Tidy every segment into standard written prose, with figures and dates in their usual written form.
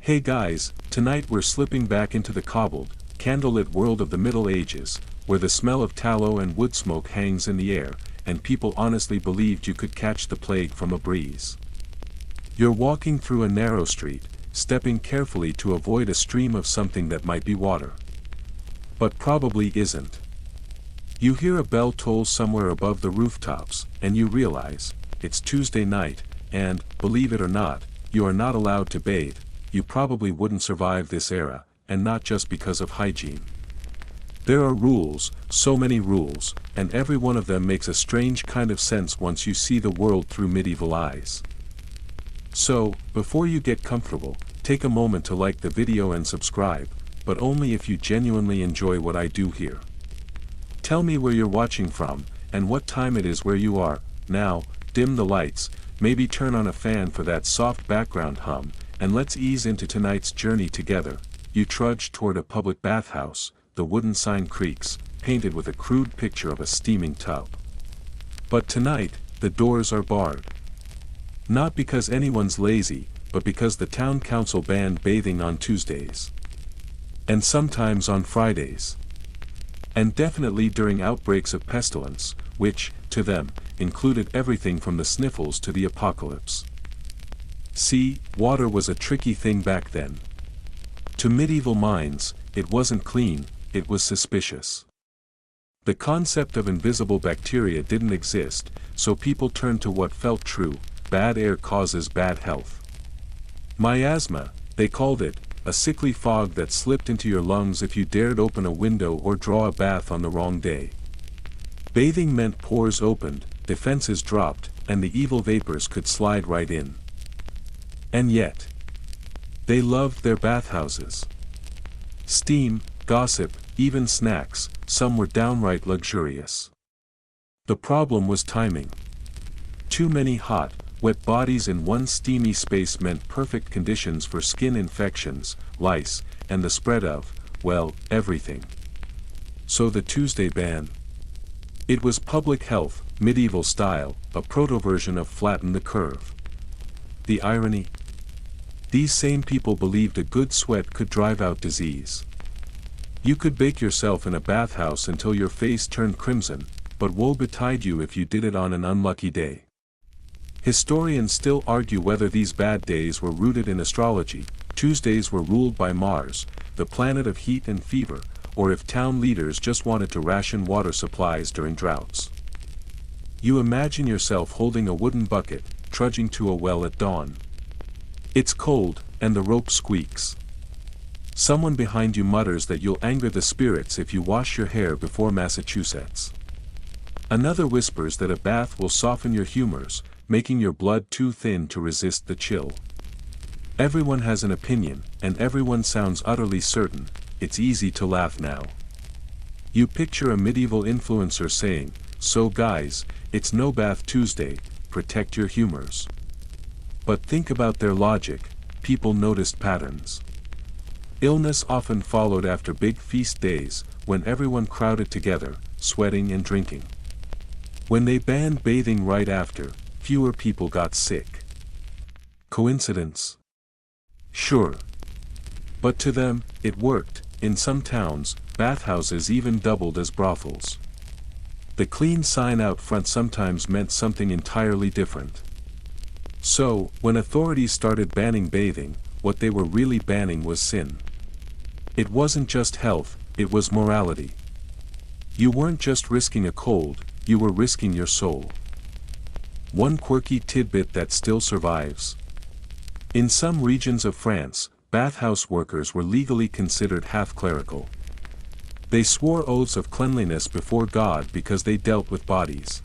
Hey guys, tonight we're slipping back into the cobbled, candlelit world of the Middle Ages, where the smell of tallow and wood smoke hangs in the air, and people honestly believed you could catch the plague from a breeze. You're walking through a narrow street, stepping carefully to avoid a stream of something that might be water. But probably isn't. You hear a bell toll somewhere above the rooftops, and you realize, it's Tuesday night, and, believe it or not, you are not allowed to bathe. You probably wouldn't survive this era, and not just because of hygiene. There are rules, so many rules, and every one of them makes a strange kind of sense once you see the world through medieval eyes. So, before you get comfortable, take a moment to like the video and subscribe, but only if you genuinely enjoy what I do here. Tell me where you're watching from, and what time it is where you are. Now, dim the lights, maybe turn on a fan for that soft background hum, and let's ease into tonight's journey together. You trudge toward a public bathhouse, the wooden sign creaks, painted with a crude picture of a steaming tub. But tonight, the doors are barred. Not because anyone's lazy, but because the town council banned bathing on Tuesdays. And sometimes on Fridays. And definitely during outbreaks of pestilence, which, to them, included everything from the sniffles to the apocalypse. See, water was a tricky thing back then. To medieval minds, it wasn't clean, it was suspicious. The concept of invisible bacteria didn't exist, so people turned to what felt true: bad air causes bad health. Miasma, they called it, a sickly fog that slipped into your lungs if you dared open a window or draw a bath on the wrong day. Bathing meant pores opened, defenses dropped, and the evil vapors could slide right in. And yet, they loved their bathhouses. Steam, gossip, even snacks, some were downright luxurious. The problem was timing. Too many hot, wet bodies in one steamy space meant perfect conditions for skin infections, lice, and the spread of, well, everything. So the Tuesday ban. It was public health, medieval style, a proto-version of flatten the curve. The irony? These same people believed a good sweat could drive out disease. You could bake yourself in a bathhouse until your face turned crimson, but woe betide you if you did it on an unlucky day. Historians still argue whether these bad days were rooted in astrology. Tuesdays were ruled by Mars, the planet of heat and fever, or if town leaders just wanted to ration water supplies during droughts. You imagine yourself holding a wooden bucket, trudging to a well at dawn. It's cold, and the rope squeaks. Someone behind you mutters that you'll anger the spirits if you wash your hair before Massachusetts. Another whispers that a bath will soften your humors, making your blood too thin to resist the chill. Everyone has an opinion, and everyone sounds utterly certain. It's easy to laugh now. You picture a medieval influencer saying, "So guys, it's no bath Tuesday, protect your humors." But think about their logic. People noticed patterns. Illness often followed after big feast days, when everyone crowded together, sweating and drinking. When they banned bathing right after, fewer people got sick. Coincidence? Sure. But to them, it worked. In some towns, bathhouses even doubled as brothels. The clean sign out front sometimes meant something entirely different. So, when authorities started banning bathing, what they were really banning was sin. It wasn't just health, it was morality. You weren't just risking a cold, you were risking your soul. One quirky tidbit that still survives. In some regions of France, bathhouse workers were legally considered half-clerical. They swore oaths of cleanliness before God because they dealt with bodies.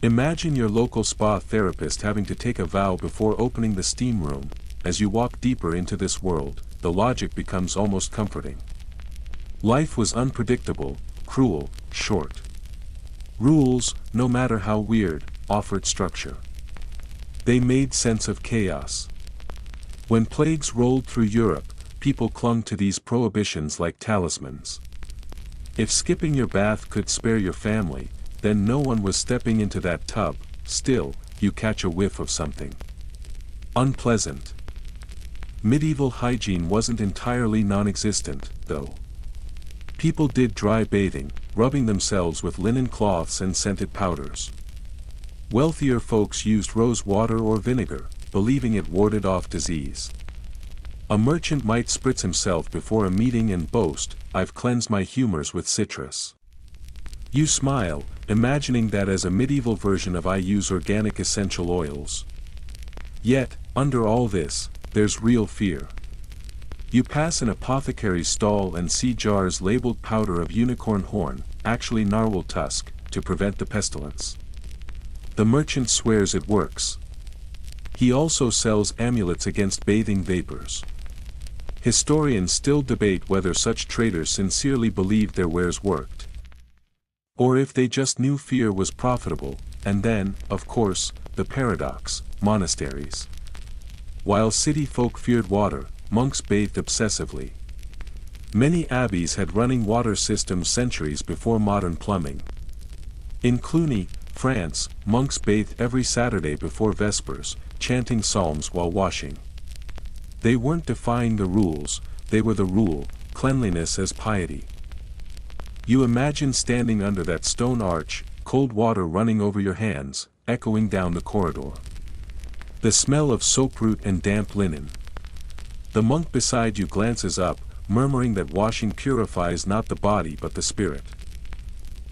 Imagine your local spa therapist having to take a vow before opening the steam room. As you walk deeper into this world, the logic becomes almost comforting. Life was unpredictable, cruel, short. Rules, no matter how weird, offered structure. They made sense of chaos. When plagues rolled through Europe, people clung to these prohibitions like talismans. If skipping your bath could spare your family, then no one was stepping into that tub. Still, you catch a whiff of something unpleasant. Medieval hygiene wasn't entirely non-existent, though. People did dry bathing, rubbing themselves with linen cloths and scented powders. Wealthier folks used rose water or vinegar, believing it warded off disease. A merchant might spritz himself before a meeting and boast, "I've cleansed my humors with citrus." You smile, imagining that as a medieval version of "I use organic essential oils." Yet, under all this, there's real fear. You pass an apothecary's stall and see jars labeled powder of unicorn horn, actually narwhal tusk, to prevent the pestilence. The merchant swears it works. He also sells amulets against bathing vapors. Historians still debate whether such traders sincerely believed their wares worked, or if they just knew fear was profitable. And then, of course, the paradox: monasteries. While city folk feared water, monks bathed obsessively. Many abbeys had running water systems centuries before modern plumbing. In Cluny, France, monks bathed every Saturday before Vespers, chanting psalms while washing. They weren't defying the rules, they were the rule, cleanliness as piety. You imagine standing under that stone arch, cold water running over your hands, echoing down the corridor. The smell of soaproot and damp linen. The monk beside you glances up, murmuring that washing purifies not the body but the spirit.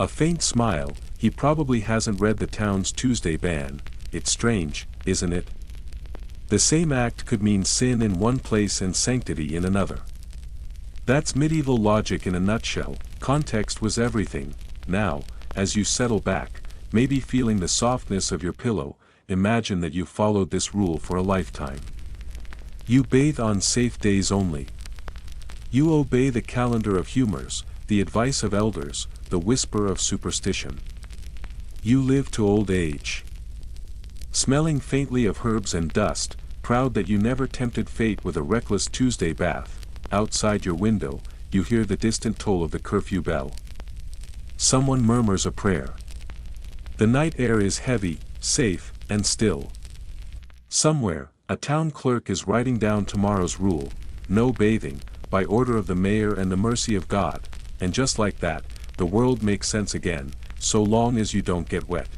A faint smile, he probably hasn't read the town's Tuesday ban. It's strange, isn't it? The same act could mean sin in one place and sanctity in another. That's medieval logic in a nutshell. Context was everything. Now, as you settle back, maybe feeling the softness of your pillow, imagine that you followed this rule for a lifetime. You bathe on safe days only. You obey the calendar of humors, the advice of elders, the whisper of superstition. You live to old age, smelling faintly of herbs and dust, proud that you never tempted fate with a reckless Tuesday bath. Outside your window, you hear the distant toll of the curfew bell. Someone murmurs a prayer. The night air is heavy, safe, and still. Somewhere, a town clerk is writing down tomorrow's rule: no bathing, by order of the mayor and the mercy of God. And just like that, the world makes sense again, so long as you don't get wet.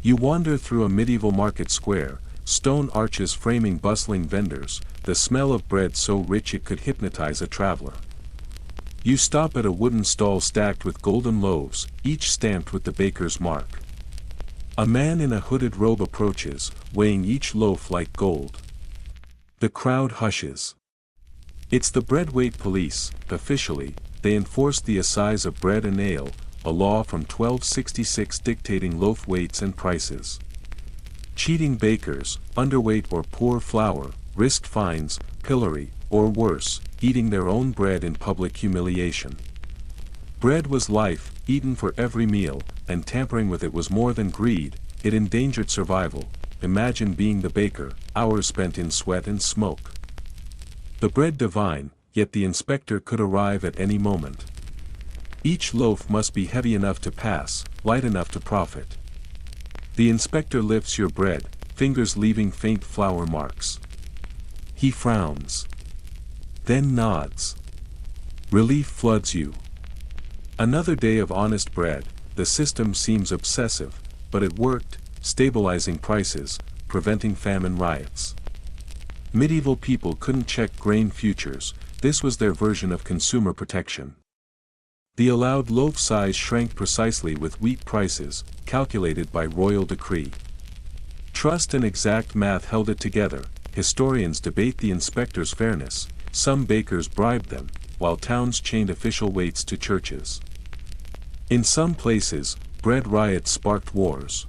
You wander through a medieval market square, stone arches framing bustling vendors, the smell of bread so rich it could hypnotize a traveler. You stop at a wooden stall stacked with golden loaves, each stamped with the baker's mark. A man in a hooded robe approaches, weighing each loaf like gold. The crowd hushes. It's the bread weight police. Officially, they enforce the assize of bread and ale, a law from 1266 dictating loaf weights and prices. Cheating bakers, underweight or poor flour, risked fines, pillory, or worse, eating their own bread in public humiliation. Bread was life, eaten for every meal, and tampering with it was more than greed, it endangered survival. Imagine being the baker, hours spent in sweat and smoke. The bread divine, yet the inspector could arrive at any moment. Each loaf must be heavy enough to pass, light enough to profit. The inspector lifts your bread, fingers leaving faint flour marks. He frowns, then nods. Relief floods you. Another day of honest bread. The system seems obsessive, but it worked, stabilizing prices, preventing famine riots. Medieval people couldn't check grain futures. This was their version of consumer protection. The allowed loaf size shrank precisely with wheat prices, calculated by royal decree. Trust and exact math held it together. Historians debate the inspectors' fairness. Some bakers bribed them, while towns chained official weights to churches. In some places, bread riots sparked wars.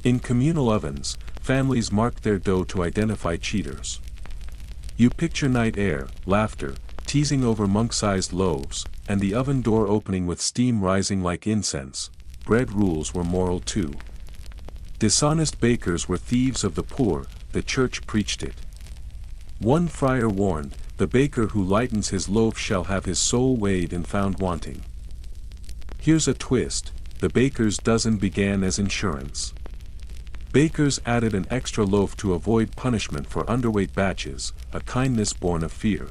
In communal ovens, families marked their dough to identify cheaters. You picture night air, laughter, teasing over monk-sized loaves, and the oven door opening with steam rising like incense. Bread rules were moral too. Dishonest bakers were thieves of the poor, the church preached it. One friar warned, "The baker who lightens his loaf shall have his soul weighed and found wanting." Here's a twist: the baker's dozen began as insurance. Bakers added an extra loaf to avoid punishment for underweight batches, a kindness born of fear.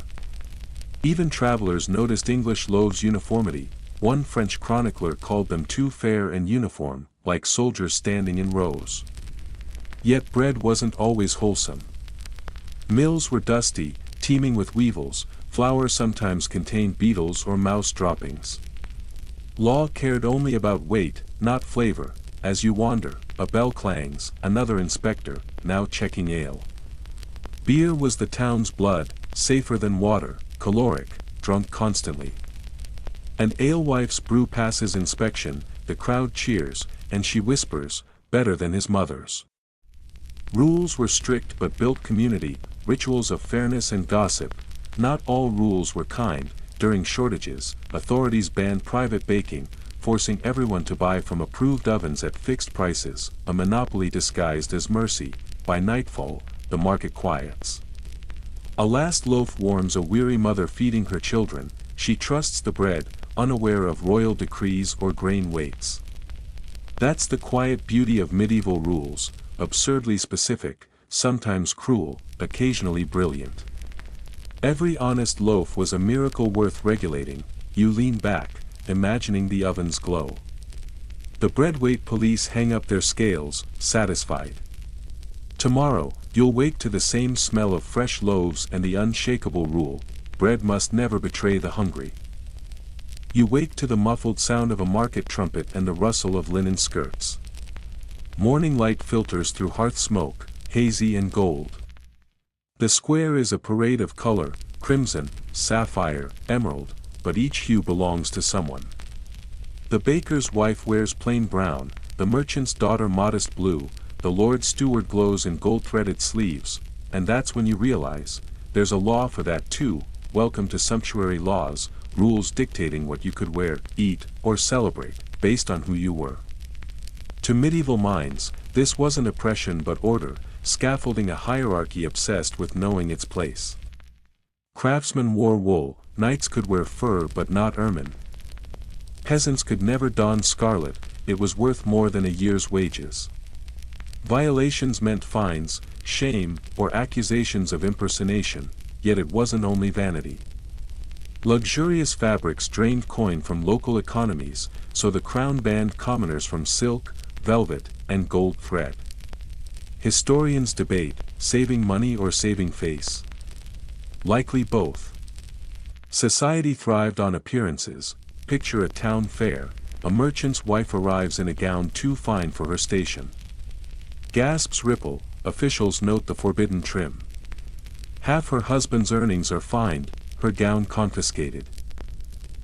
Even travelers noticed English loaves' uniformity. One French chronicler called them too fair and uniform, like soldiers standing in rows. Yet bread wasn't always wholesome. Mills were dusty, teeming with weevils. Flour sometimes contained beetles or mouse droppings. Law cared only about weight, not flavor. As you wander, a bell clangs, another inspector, now checking ale. Beer was the town's blood, safer than water, caloric, drunk constantly. An alewife's brew passes inspection, the crowd cheers, and she whispers, better than his mother's. Rules were strict but built community, rituals of fairness and gossip. Not all rules were kind. During shortages, authorities banned private baking, forcing everyone to buy from approved ovens at fixed prices, a monopoly disguised as mercy. By nightfall, the market quiets. A last loaf warms a weary mother feeding her children. She trusts the bread, unaware of royal decrees or grain weights. That's the quiet beauty of medieval rules, absurdly specific, sometimes cruel, occasionally brilliant. Every honest loaf was a miracle worth regulating. You lean back, imagining the oven's glow. The bread weight police hang up their scales, satisfied. Tomorrow, you'll wake to the same smell of fresh loaves and the unshakable rule: bread must never betray the hungry. You wake to the muffled sound of a market trumpet and the rustle of linen skirts. Morning light filters through hearth smoke, hazy and gold. The square is a parade of color, crimson, sapphire, emerald, but each hue belongs to someone. The baker's wife wears plain brown, the merchant's daughter modest blue, the Lord's steward glows in gold-threaded sleeves, and that's when you realize, there's a law for that too. Welcome to sumptuary laws, rules dictating what you could wear, eat, or celebrate, based on who you were. To medieval minds, this wasn't oppression but order, scaffolding a hierarchy obsessed with knowing its place. Craftsmen wore wool, knights could wear fur but not ermine. Peasants could never don scarlet, it was worth more than a year's wages. Violations meant fines, shame, or accusations of impersonation, yet it wasn't only vanity. Luxurious fabrics drained coin from local economies, so the crown banned commoners from silk, velvet, and gold thread. Historians debate, saving money or saving face. Likely both. Society thrived on appearances. Picture a town fair, a merchant's wife arrives in a gown too fine for her station. Gasps ripple, officials note the forbidden trim. Half her husband's earnings are fined, her gown confiscated.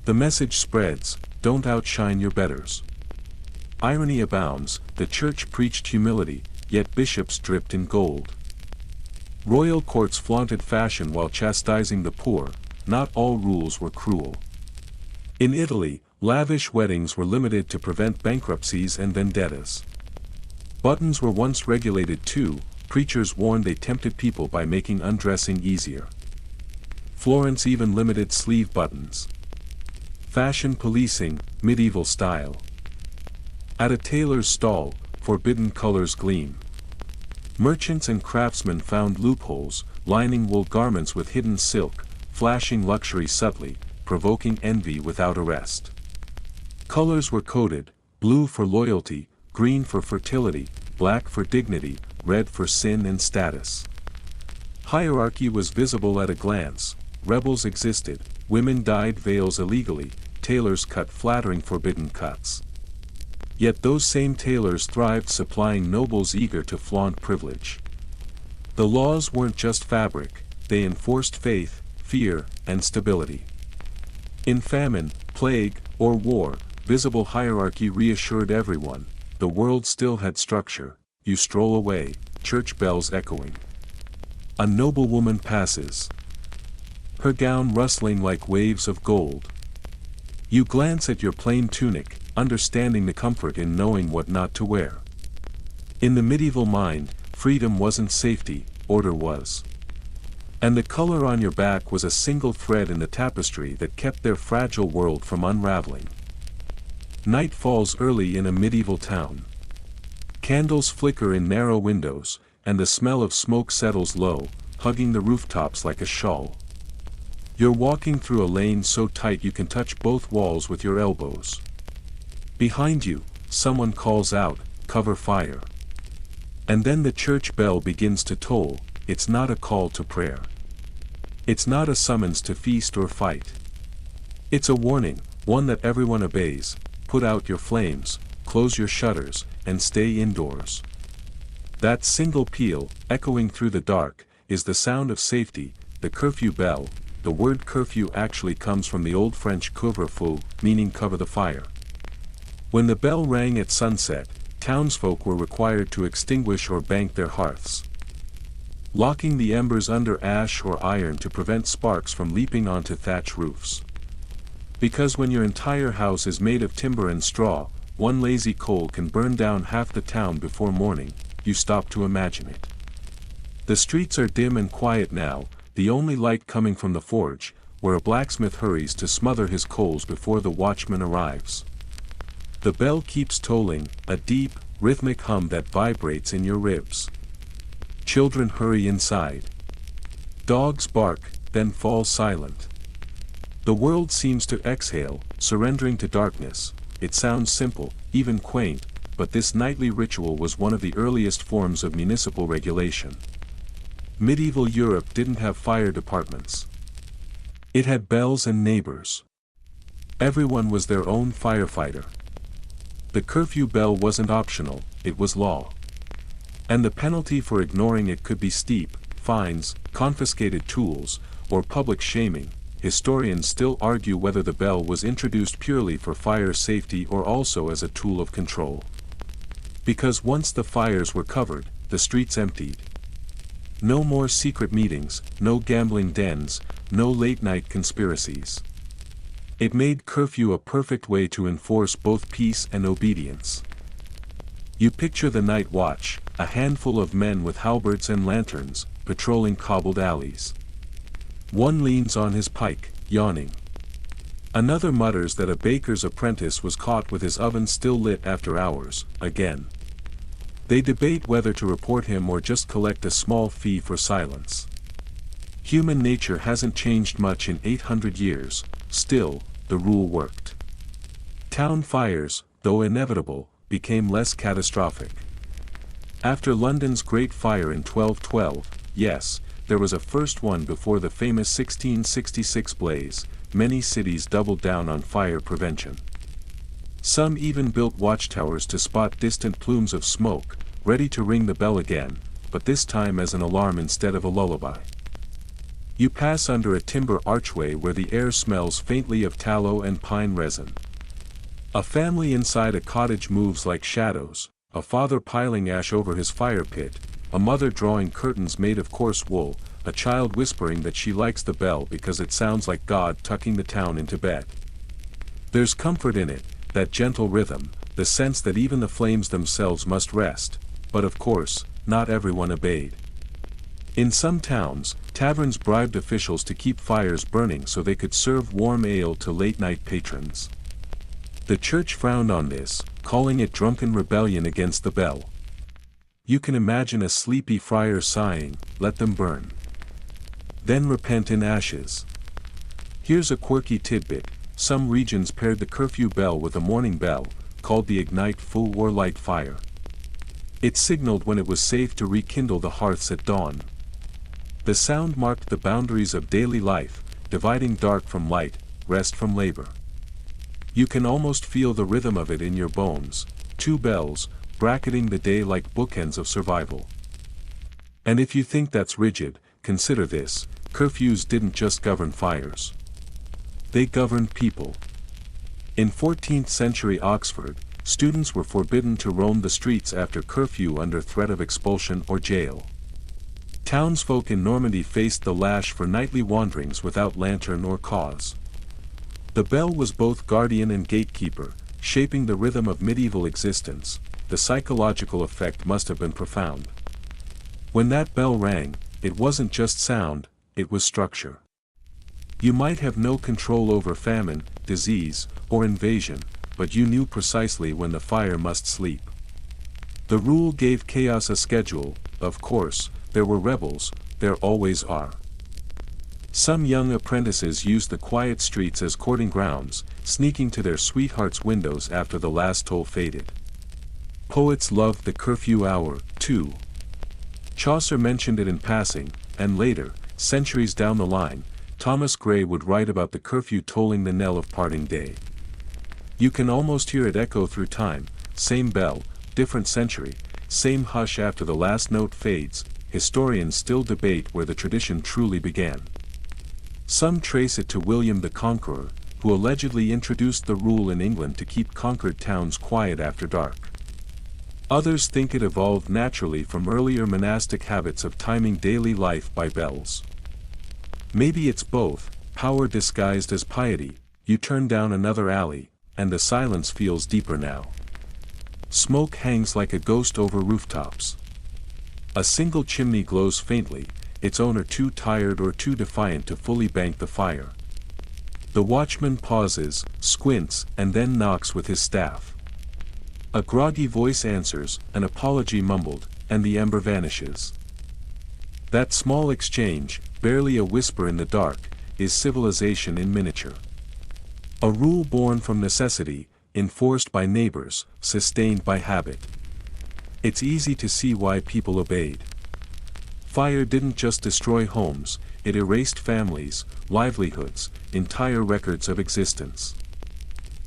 The message spreads, don't outshine your betters. Irony abounds, the church preached humility, yet bishops dripped in gold. Royal courts flaunted fashion while chastising the poor. Not all rules were cruel. In Italy, lavish weddings were limited to prevent bankruptcies and vendettas. Buttons were once regulated too, preachers warned they tempted people by making undressing easier. Florence even limited sleeve buttons. Fashion policing, medieval style. At a tailor's stall, forbidden colors gleam. Merchants and craftsmen found loopholes, lining wool garments with hidden silk, flashing luxury subtly, provoking envy without arrest. Colors were coded, blue for loyalty, green for fertility, black for dignity, red for sin and status. Hierarchy was visible at a glance. Rebels existed, women dyed veils illegally, tailors cut flattering forbidden cuts. Yet those same tailors thrived supplying nobles eager to flaunt privilege. The laws weren't just fabric, they enforced faith, fear, and stability. In famine, plague, or war, visible hierarchy reassured everyone, the world still had structure. You stroll away, church bells echoing. A noblewoman passes. Her gown rustling like waves of gold. You glance at your plain tunic, understanding the comfort in knowing what not to wear. In the medieval mind, freedom wasn't safety, order was. And the color on your back was a single thread in the tapestry that kept their fragile world from unraveling. Night falls early in a medieval town. Candles flicker in narrow windows, and the smell of smoke settles low, hugging the rooftops like a shawl. You're walking through a lane so tight you can touch both walls with your elbows. Behind you, someone calls out, "Cover fire." And then the church bell begins to toll. It's not a call to prayer. It's not a summons to feast or fight. It's a warning, one that everyone obeys: put out your flames, close your shutters, and stay indoors. That single peal, echoing through the dark, is the sound of safety, the curfew bell. The word curfew actually comes from the Old French couvre-feu, meaning cover the fire. When the bell rang at sunset, townsfolk were required to extinguish or bank their hearths, locking the embers under ash or iron to prevent sparks from leaping onto thatch roofs. Because when your entire house is made of timber and straw, one lazy coal can burn down half the town before morning, you stop to imagine it. The streets are dim and quiet now, the only light coming from the forge, where a blacksmith hurries to smother his coals before the watchman arrives. The bell keeps tolling, a deep, rhythmic hum that vibrates in your ribs. Children hurry inside. Dogs bark, then fall silent. The world seems to exhale, surrendering to darkness. It sounds simple, even quaint, but this nightly ritual was one of the earliest forms of municipal regulation. Medieval Europe didn't have fire departments. It had bells and neighbors. Everyone was their own firefighter. The curfew bell wasn't optional, it was law. And the penalty for ignoring it could be steep: fines, confiscated tools, or public shaming. Historians still argue whether the bell was introduced purely for fire safety or also as a tool of control. Because once the fires were covered, the streets emptied. No more secret meetings, no gambling dens, no late-night conspiracies. It made curfew a perfect way to enforce both peace and obedience. You picture the night watch, a handful of men with halberds and lanterns, patrolling cobbled alleys. One leans on his pike, yawning. Another mutters that a baker's apprentice was caught with his oven still lit after hours, again. They debate whether to report him or just collect a small fee for silence. Human nature hasn't changed much in 800 years, still, the rule worked. Town fires, though inevitable, became less catastrophic. After London's Great Fire in 1212, yes, there was a first one before the famous 1666 blaze, many cities doubled down on fire prevention. Some even built watchtowers to spot distant plumes of smoke, ready to ring the bell again, but this time as an alarm instead of a lullaby. You pass under a timber archway where the air smells faintly of tallow and pine resin. A family inside a cottage moves like shadows, a father piling ash over his fire pit, a mother drawing curtains made of coarse wool, a child whispering that she likes the bell because it sounds like God tucking the town into bed. There's comfort in it, that gentle rhythm, the sense that even the flames themselves must rest, but of course, not everyone obeyed. In some towns, taverns bribed officials to keep fires burning so they could serve warm ale to late-night patrons. The church frowned on this, calling it drunken rebellion against the bell. You can imagine a sleepy friar sighing, "Let them burn. Then repent in ashes." Here's a quirky tidbit: some regions paired the curfew bell with a morning bell, called the ignite feu or light fire. It signaled when it was safe to rekindle the hearths at dawn. The sound marked the boundaries of daily life, dividing dark from light, rest from labor. You can almost feel the rhythm of it in your bones: two bells, bracketing the day like bookends of survival. And if you think that's rigid, consider this: curfews didn't just govern fires. They governed people. In 14th century Oxford, students were forbidden to roam the streets after curfew under threat of expulsion or jail. Townsfolk in Normandy faced the lash for nightly wanderings without lantern or cause. The bell was both guardian and gatekeeper, shaping the rhythm of medieval existence. The psychological effect must have been profound. When that bell rang, it wasn't just sound, it was structure. You might have no control over famine, disease, or invasion, but you knew precisely when the fire must sleep. The rule gave chaos a schedule. Of course, there were rebels, there always are. Some young apprentices used the quiet streets as courting grounds, sneaking to their sweethearts' windows after the last toll faded. Poets loved the curfew hour, too. Chaucer mentioned it in passing, and later, centuries down the line, Thomas Gray would write about the curfew tolling the knell of parting day. You can almost hear it echo through time, same bell, different century, same hush after the last note fades. Historians still debate where the tradition truly began. Some trace it to William the Conqueror, who allegedly introduced the rule in England to keep conquered towns quiet after dark. Others think it evolved naturally from earlier monastic habits of timing daily life by bells. Maybe it's both, power disguised as piety. You turn down another alley, and the silence feels deeper now. Smoke hangs like a ghost over rooftops. A single chimney glows faintly, its owner too tired or too defiant to fully bank the fire. The watchman pauses, squints, and then knocks with his staff. A groggy voice answers, an apology mumbled, and the ember vanishes. That small exchange, barely a whisper in the dark, is civilization in miniature. A rule born from necessity, enforced by neighbors, sustained by habit. It's easy to see why people obeyed. Fire didn't just destroy homes, it erased families, livelihoods, entire records of existence.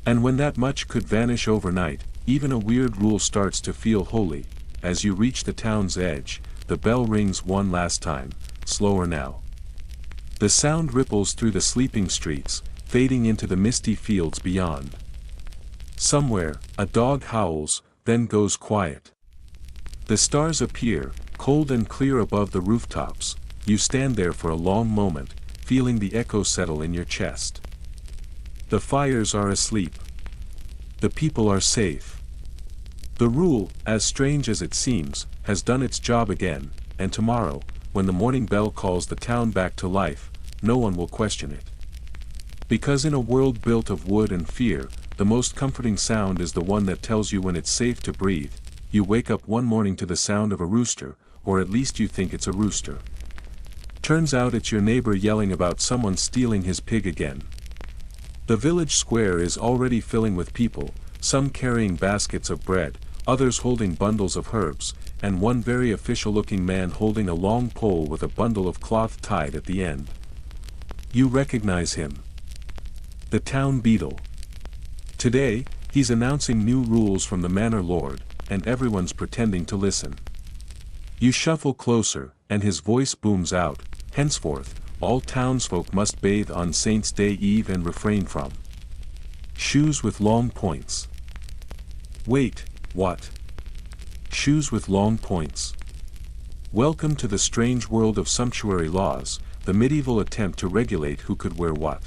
And when that much could vanish overnight, even a weird rule starts to feel holy. As you reach the town's edge, the bell rings one last time, slower now. The sound ripples through the sleeping streets, fading into the misty fields beyond. Somewhere, a dog howls, then goes quiet. The stars appear, cold and clear above the rooftops. You stand there for a long moment, feeling the echo settle in your chest. The fires are asleep. The people are safe. The rule, as strange as it seems, has done its job again, and tomorrow, when the morning bell calls the town back to life, no one will question it. Because in a world built of wood and fear, the most comforting sound is the one that tells you when it's safe to breathe. You wake up one morning to the sound of a rooster, or at least you think it's a rooster. Turns out it's your neighbor yelling about someone stealing his pig again. The village square is already filling with people, some carrying baskets of bread, others holding bundles of herbs, and one very official-looking man holding a long pole with a bundle of cloth tied at the end. You recognize him. The town beadle. Today, he's announcing new rules from the manor lord, and everyone's pretending to listen. You shuffle closer, and his voice booms out, henceforth, all townsfolk must bathe on Saint's Day Eve and refrain from shoes with long points. Wait, what? Shoes with long points. Welcome to the strange world of sumptuary laws, the medieval attempt to regulate who could wear what.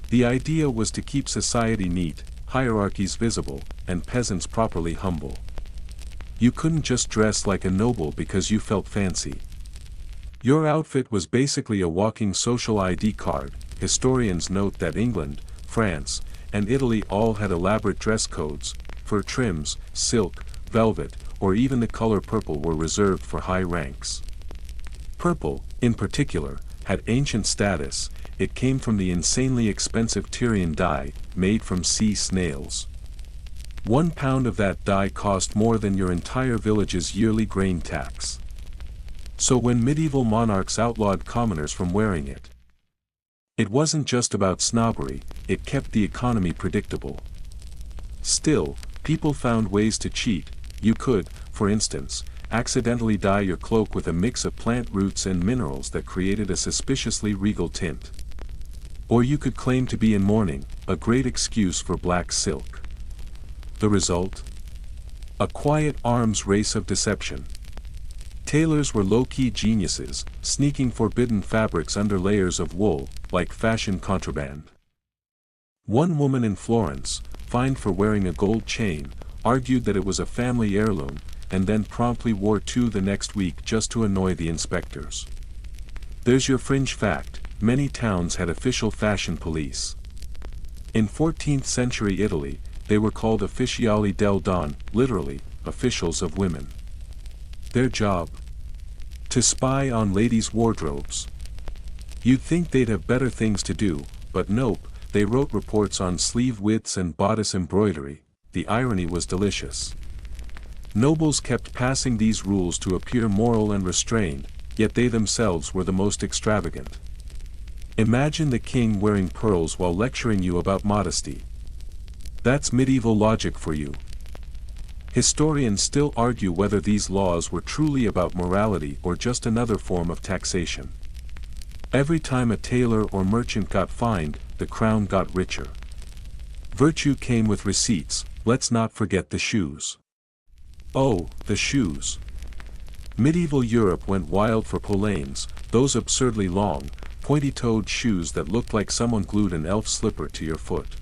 The idea was to keep society neat, hierarchies visible, and peasants properly humble. You couldn't just dress like a noble because you felt fancy. Your outfit was basically a walking social ID card. Historians note that England, France, and Italy all had elaborate dress codes. Fur trims, silk, velvet, or even the color purple were reserved for high ranks. Purple, in particular, had ancient status. It came from the insanely expensive Tyrian dye, made from sea snails. 1 pound of that dye cost more than your entire village's yearly grain tax. So when medieval monarchs outlawed commoners from wearing it, it wasn't just about snobbery, it kept the economy predictable. Still, people found ways to cheat. You could, for instance, accidentally dye your cloak with a mix of plant roots and minerals that created a suspiciously regal tint. Or you could claim to be in mourning, a great excuse for black silk. The result? A quiet arms race of deception. Tailors were low-key geniuses, sneaking forbidden fabrics under layers of wool, like fashion contraband. One woman in Florence, fined for wearing a gold chain, argued that it was a family heirloom, and then promptly wore 2 the next week just to annoy the inspectors. There's your fringe fact: many towns had official fashion police. In 14th century Italy, they were called ufficiali del don, literally, officials of women. Their job? To spy on ladies' wardrobes. You'd think they'd have better things to do, but nope, they wrote reports on sleeve widths and bodice embroidery. The irony was delicious. Nobles kept passing these rules to appear moral and restrained, yet they themselves were the most extravagant. Imagine the king wearing pearls while lecturing you about modesty. That's medieval logic for you. Historians still argue whether these laws were truly about morality or just another form of taxation. Every time a tailor or merchant got fined, the crown got richer. Virtue came with receipts. Let's not forget the shoes. Oh, the shoes. Medieval Europe went wild for polaines, those absurdly long, pointy-toed shoes that looked like someone glued an elf slipper to your foot.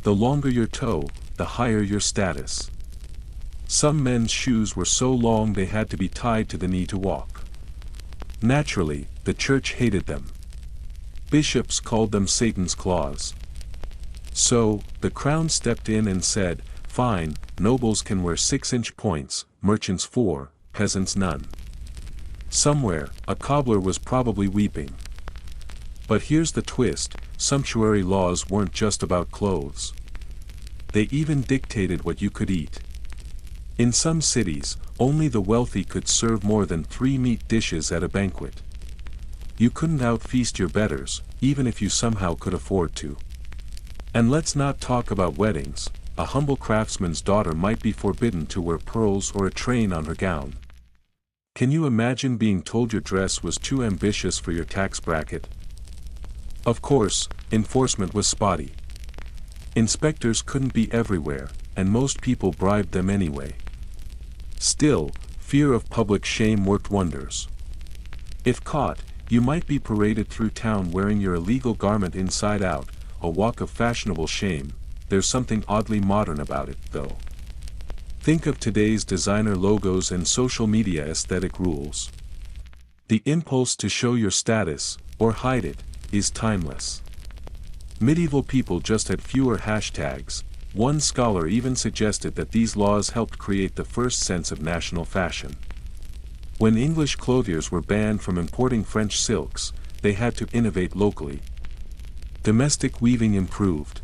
The longer your toe, the higher your status. Some men's shoes were so long they had to be tied to the knee to walk. Naturally, the church hated them. Bishops called them Satan's claws. So, the crown stepped in and said, fine, nobles can wear 6-inch points, merchants 4, peasants none. Somewhere, a cobbler was probably weeping. But here's the twist, sumptuary laws weren't just about clothes. They even dictated what you could eat. In some cities, only the wealthy could serve more than 3 meat dishes at a banquet. You couldn't outfeast your betters, even if you somehow could afford to. And let's not talk about weddings. A humble craftsman's daughter might be forbidden to wear pearls or a train on her gown. Can you imagine being told your dress was too ambitious for your tax bracket? Of course, enforcement was spotty. Inspectors couldn't be everywhere, and most people bribed them anyway. Still, fear of public shame worked wonders. If caught, you might be paraded through town wearing your illegal garment inside out, a walk of fashionable shame. There's something oddly modern about it, though. Think of today's designer logos and social media aesthetic rules. The impulse to show your status, or hide it, is timeless. Medieval people just had fewer hashtags. One scholar even suggested that these laws helped create the first sense of national fashion. When English clothiers were banned from importing French silks, they had to innovate locally. Domestic weaving improved.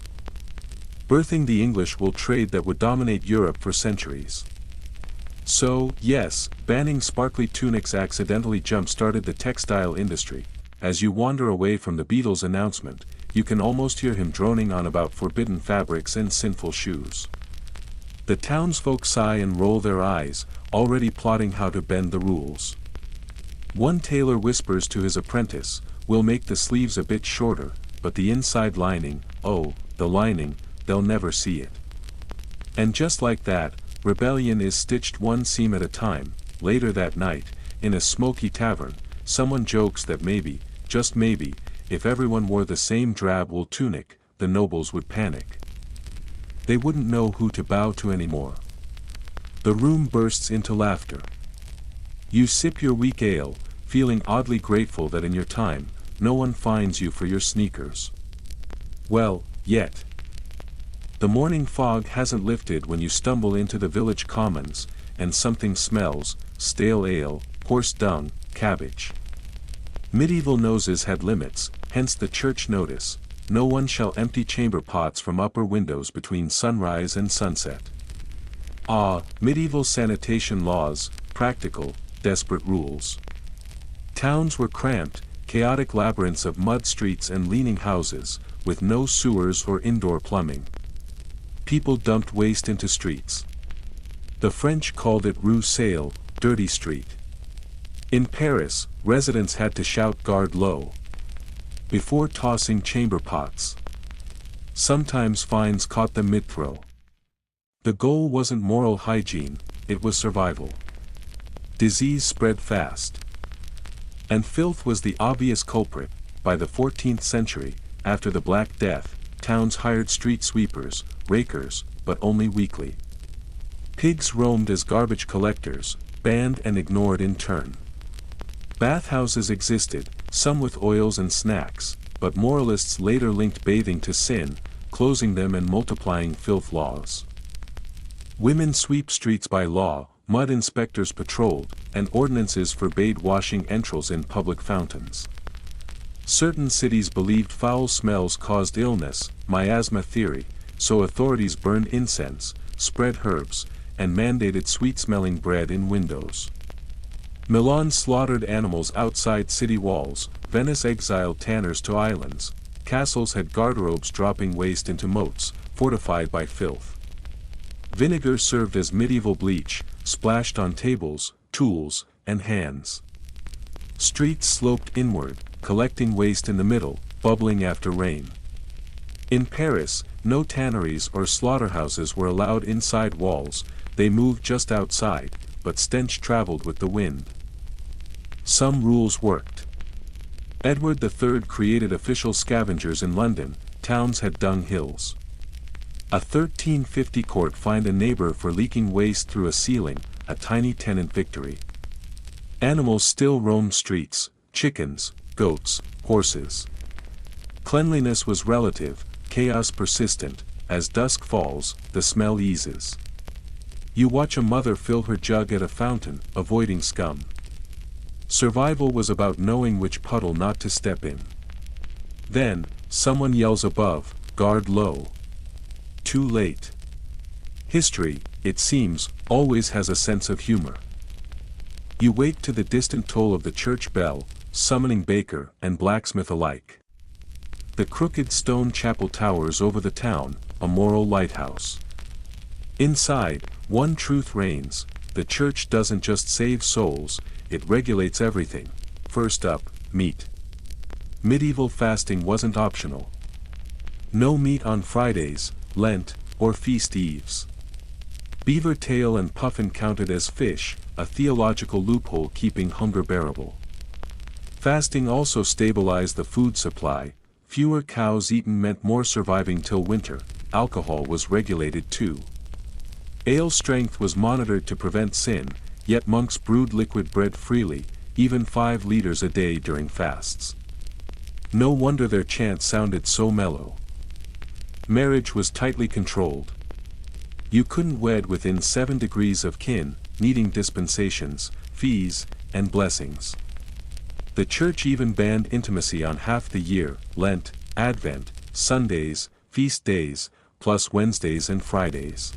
Birthing the English wool trade that would dominate Europe for centuries. So, yes, banning sparkly tunics accidentally jump-started the textile industry. As you wander away from the Beatles' announcement, you can almost hear him droning on about forbidden fabrics and sinful shoes. The townsfolk sigh and roll their eyes, already plotting how to bend the rules. One tailor whispers to his apprentice, "We'll make the sleeves a bit shorter, but the inside lining, oh, the lining, they'll never see it." And just like that, rebellion is stitched one seam at a time. Later that night, in a smoky tavern, someone jokes that maybe, just maybe, if everyone wore the same drab wool tunic, the nobles would panic. They wouldn't know who to bow to anymore. The room bursts into laughter. You sip your weak ale, feeling oddly grateful that in your time, no one fines you for your sneakers. Well, yet. The morning fog hasn't lifted when you stumble into the village commons, and something smells: stale ale, horse dung, cabbage. Medieval noses had limits, hence the church notice: no one shall empty chamber pots from upper windows between sunrise and sunset. Ah, medieval sanitation laws, practical, desperate rules. Towns were cramped, chaotic labyrinths of mud streets and leaning houses, with no sewers or indoor plumbing. People dumped waste into streets. The French called it rue sale, dirty street. In Paris, residents had to shout "Garde l'eau" before tossing chamber pots. Sometimes fines caught them mid-throw. The goal wasn't moral hygiene, it was survival. Disease spread fast. And filth was the obvious culprit. By the 14th century, after the Black Death, towns hired street sweepers, rakers, but only weekly. Pigs roamed as garbage collectors, banned and ignored in turn. Bathhouses existed, some with oils and snacks, but moralists later linked bathing to sin, closing them and multiplying filth laws. Women sweep streets by law, mud inspectors patrolled, and ordinances forbade washing entrails in public fountains. Certain cities believed foul smells caused illness, miasma theory, so authorities burned incense, spread herbs, and mandated sweet-smelling bread in windows. Milan slaughtered animals outside city walls, Venice exiled tanners to islands, castles had garderobes dropping waste into moats, fortified by filth. Vinegar served as medieval bleach, splashed on tables, tools, and hands. Streets sloped inward, collecting waste in the middle, bubbling after rain. In Paris, no tanneries or slaughterhouses were allowed inside walls, they moved just outside, but stench traveled with the wind. Some rules worked. Edward III created official scavengers in London, towns had dung hills. A 1350 court fined a neighbor for leaking waste through a ceiling, a tiny tenant victory. Animals still roamed streets, chickens, goats, horses. Cleanliness was relative, chaos persistent, as dusk falls, the smell eases. You watch a mother fill her jug at a fountain, avoiding scum. Survival was about knowing which puddle not to step in. Then, someone yells above, guard low. Too late. History, it seems, always has a sense of humor. You wake to the distant toll of the church bell, summoning baker and blacksmith alike. The crooked stone chapel towers over the town, a moral lighthouse. Inside, one truth reigns, the church doesn't just save souls, it regulates everything. First up, meat. Medieval fasting wasn't optional. No meat on Fridays, Lent, or feast eves. Beaver tail and puffin counted as fish, a theological loophole keeping hunger bearable. Fasting also stabilized the food supply, fewer cows eaten meant more surviving till winter, alcohol was regulated too. Ale strength was monitored to prevent sin, yet monks brewed liquid bread freely, even 5 liters a day during fasts. No wonder their chants sounded so mellow. Marriage was tightly controlled. You couldn't wed within 7 degrees of kin, needing dispensations, fees, and blessings. The church even banned intimacy on half the year, Lent, Advent, Sundays, feast days, plus Wednesdays and Fridays.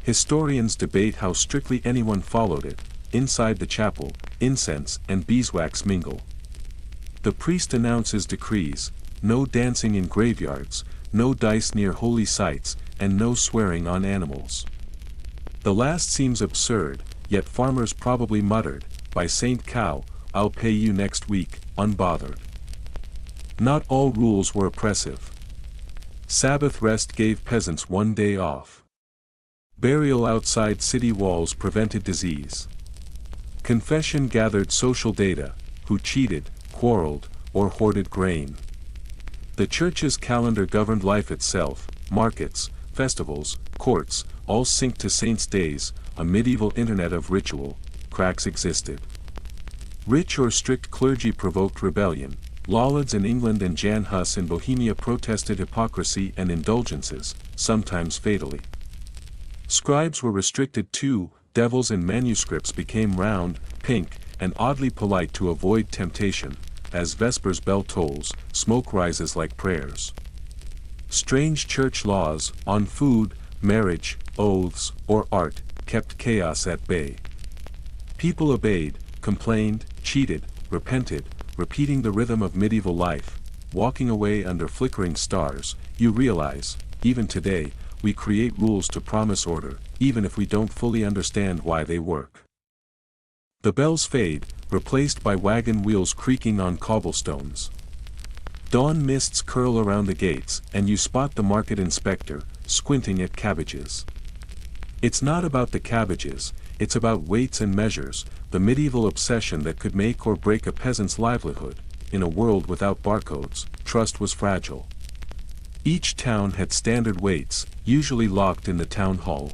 Historians debate how strictly anyone followed it. Inside the chapel, incense and beeswax mingle. The priest announces decrees, no dancing in graveyards, no dice near holy sites, and no swearing on animals. The last seems absurd, yet farmers probably muttered, "By St. Cow, I'll pay you next week," unbothered. Not all rules were oppressive. Sabbath rest gave peasants 1 day off. Burial outside city walls prevented disease. Confession gathered social data, who cheated, quarreled, or hoarded grain. The church's calendar governed life itself, markets, festivals, courts, all synced to saints' days, a medieval internet of ritual, cracks existed. Rich or strict clergy provoked rebellion, Lollards in England and Jan Hus in Bohemia protested hypocrisy and indulgences, sometimes fatally. Scribes were restricted too, devils in manuscripts became round, pink, and oddly polite to avoid temptation. As Vespers bell tolls, smoke rises like prayers. Strange church laws, on food, marriage, oaths, or art, kept chaos at bay. People obeyed, complained, cheated, repented, repeating the rhythm of medieval life, walking away under flickering stars. You realize, even today, we create rules to promise order, even if we don't fully understand why they work. The bells fade, replaced by wagon wheels creaking on cobblestones. Dawn mists curl around the gates, and you spot the market inspector, squinting at cabbages. It's not about the cabbages, it's about weights and measures, the medieval obsession that could make or break a peasant's livelihood. In a world without barcodes, trust was fragile. Each town had standard weights, usually locked in the town hall.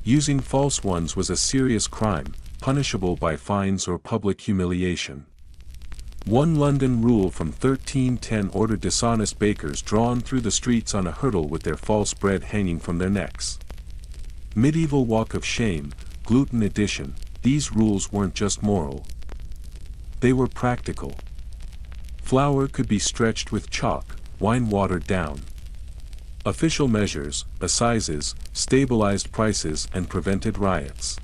Using false ones was a serious crime, punishable by fines or public humiliation. One London rule from 1310 ordered dishonest bakers drawn through the streets on a hurdle with their false bread hanging from their necks. Medieval walk of shame, gluten edition. These rules weren't just moral. They were practical. Flour could be stretched with chalk, wine watered down. Official measures, assizes, stabilized prices and prevented riots.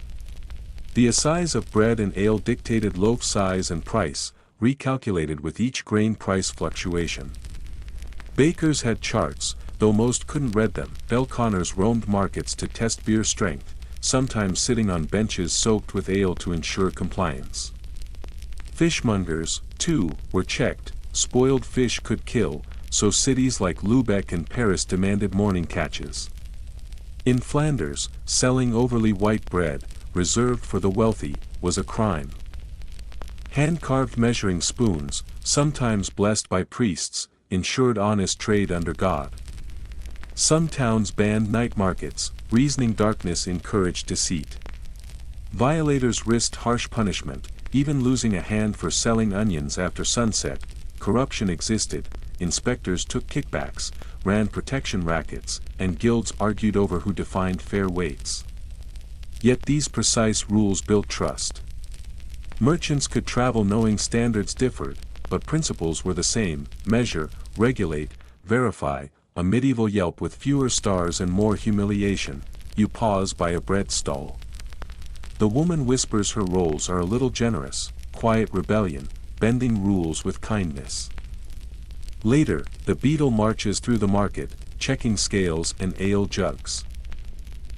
The assize of bread and ale dictated loaf size and price, recalculated with each grain price fluctuation. Bakers had charts, though most couldn't read them. Connors roamed markets to test beer strength, sometimes sitting on benches soaked with ale to ensure compliance. Fishmongers, too, were checked. Spoiled fish could kill, so cities like Lübeck and Paris demanded morning catches. In Flanders, selling overly white bread, reserved for the wealthy, was a crime. Hand-carved measuring spoons, sometimes blessed by priests, ensured honest trade under God. Some towns banned night markets, reasoning darkness encouraged deceit. Violators risked harsh punishment, even losing a hand for selling onions after sunset. Corruption existed, inspectors took kickbacks, ran protection rackets, and guilds argued over who defined fair weights. Yet these precise rules built trust. Merchants could travel knowing standards differed, but principles were the same: measure, regulate, verify. A medieval Yelp with fewer stars and more humiliation. You pause by a bread stall. The woman whispers her roles are a little generous, quiet rebellion, bending rules with kindness. Later, the beadle marches through the market, checking scales and ale jugs.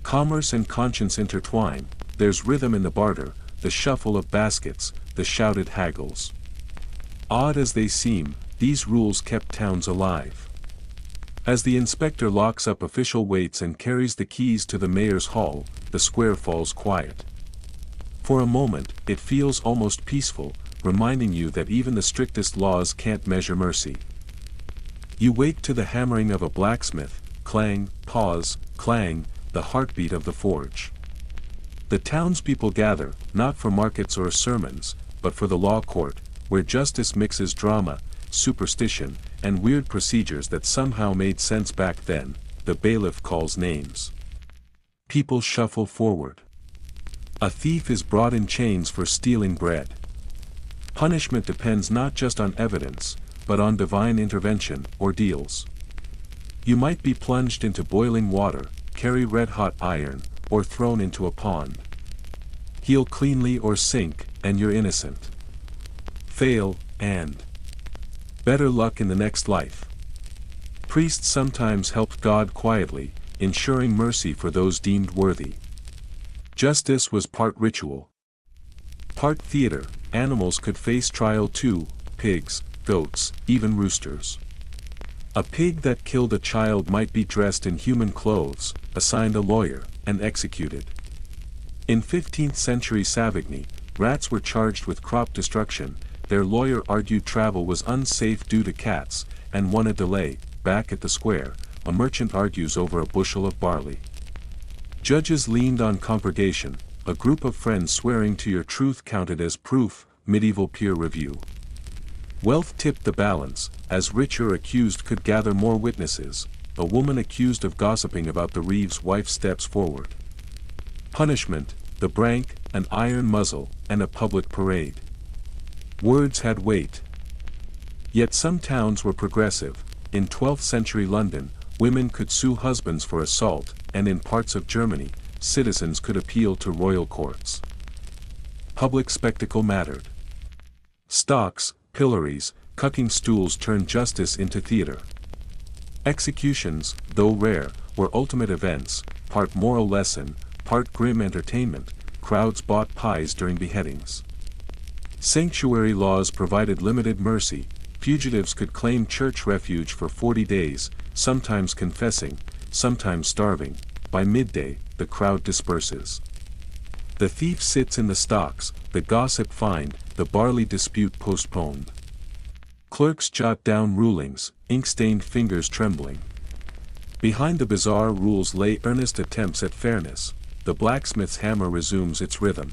Commerce and conscience intertwine. There's rhythm in the barter, the shuffle of baskets, the shouted haggles. Odd as they seem, these rules kept towns alive. As the inspector locks up official weights and carries the keys to the mayor's hall, the square falls quiet. For a moment, it feels almost peaceful, reminding you that even the strictest laws can't measure mercy. You wake to the hammering of a blacksmith, clang, pause, clang, the heartbeat of the forge. The townspeople gather, not for markets or sermons, but for the law court, where justice mixes drama, superstition, and weird procedures that somehow made sense back then. The bailiff calls names. People shuffle forward. A thief is brought in chains for stealing bread. Punishment depends not just on evidence, but on divine intervention. Ordeals. You might be plunged into boiling water, carry red-hot iron, or thrown into a pond. Heal cleanly or sink, and you're innocent. Fail, and better luck in the next life. Priests sometimes helped God quietly, ensuring mercy for those deemed worthy. Justice was part ritual, part theater. Animals could face trial too: pigs, goats, even roosters. A pig that killed a child might be dressed in human clothes, assigned a lawyer, and executed. In 15th century Savigny, rats were charged with crop destruction. Their lawyer argued travel was unsafe due to cats, and won a delay. Back at the square, a merchant argues over a bushel of barley. Judges leaned on congregation, a group of friends swearing to your truth counted as proof. Medieval peer review. Wealth tipped the balance, as rich or accused could gather more witnesses. A woman accused of gossiping about the reeve's wife steps forward. Punishment: the brank, an iron muzzle, and a public parade. Words had weight. Yet some towns were progressive. In 12th century London, women could sue husbands for assault, and in parts of Germany, citizens could appeal to royal courts. Public spectacle mattered. Stocks, pillories, cucking stools turned justice into theater. Executions, though rare, were ultimate events, part moral lesson, part grim entertainment. Crowds bought pies during beheadings. Sanctuary laws provided limited mercy. Fugitives could claim church refuge for 40 days, sometimes confessing, sometimes starving. By midday, the crowd disperses. The thief sits in the stocks, the gossip fined, the barley dispute postponed. Clerks jot down rulings, ink-stained fingers trembling. Behind the bizarre rules lay earnest attempts at fairness. The blacksmith's hammer resumes its rhythm.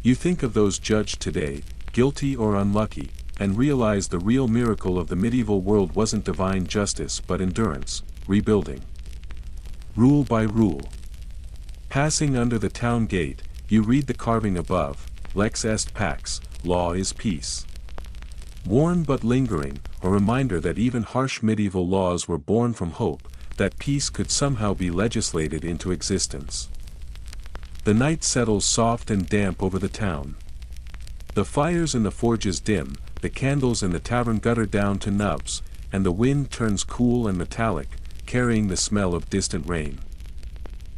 You think of those judged today, guilty or unlucky, and realize the real miracle of the medieval world wasn't divine justice but endurance, rebuilding. Rule by rule. Passing under the town gate, you read the carving above, Lex est pax, law is peace. Worn but lingering, a reminder that even harsh medieval laws were born from hope, that peace could somehow be legislated into existence. The night settles soft and damp over the town. The fires in the forges dim, the candles in the tavern gutter down to nubs, and the wind turns cool and metallic, carrying the smell of distant rain.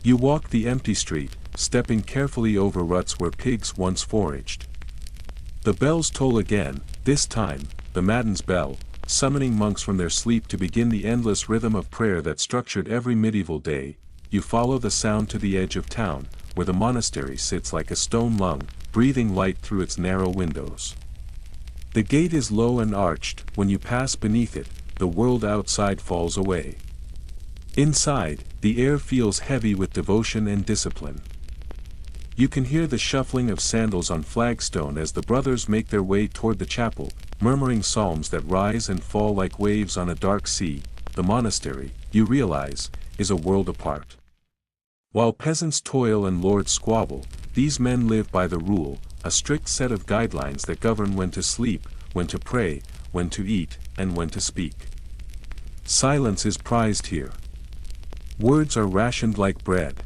You walk the empty street, stepping carefully over ruts where pigs once foraged. The bells toll again, this time, the Matins bell, summoning monks from their sleep to begin the endless rhythm of prayer that structured every medieval day. You follow the sound to the edge of town, where the monastery sits like a stone lung, breathing light through its narrow windows. The gate is low and arched. When you pass beneath it, the world outside falls away. Inside, the air feels heavy with devotion and discipline. You can hear the shuffling of sandals on flagstone as the brothers make their way toward the chapel, murmuring psalms that rise and fall like waves on a dark sea. The monastery, you realize, is a world apart. While peasants toil and lords squabble, these men live by the rule, a strict set of guidelines that govern when to sleep, when to pray, when to eat, and when to speak. Silence is prized here. Words are rationed like bread.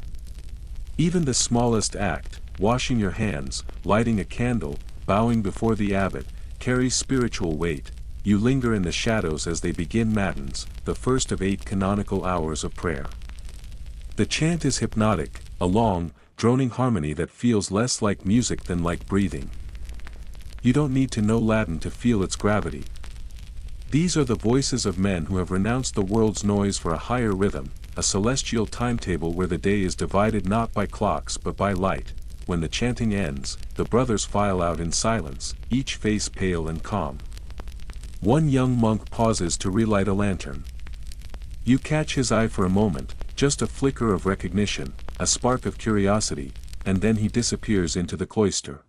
Even the smallest act, washing your hands, lighting a candle, bowing before the abbot, carries spiritual weight. You linger in the shadows as they begin Matins, the first of 8 canonical hours of prayer. The chant is hypnotic, a long, droning harmony that feels less like music than like breathing. You don't need to know Latin to feel its gravity. These are the voices of men who have renounced the world's noise for a higher rhythm, a celestial timetable where the day is divided not by clocks but by light. When the chanting ends, the brothers file out in silence, each face pale and calm. One young monk pauses to relight a lantern. You catch his eye for a moment, just a flicker of recognition, a spark of curiosity, and then he disappears into the cloister.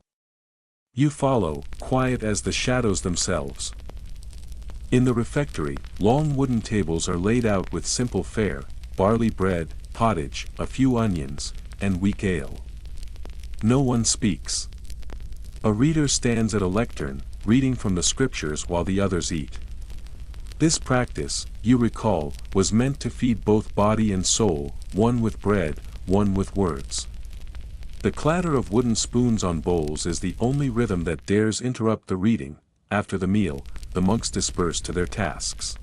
You follow, quiet as the shadows themselves. In the refectory, long wooden tables are laid out with simple fare, barley bread, pottage, a few onions, and weak ale. No one speaks. A reader stands at a lectern, reading from the scriptures while the others eat. This practice, you recall, was meant to feed both body and soul, one with bread, one with words. The clatter of wooden spoons on bowls is the only rhythm that dares interrupt the reading. After the meal, the monks disperse to their tasks.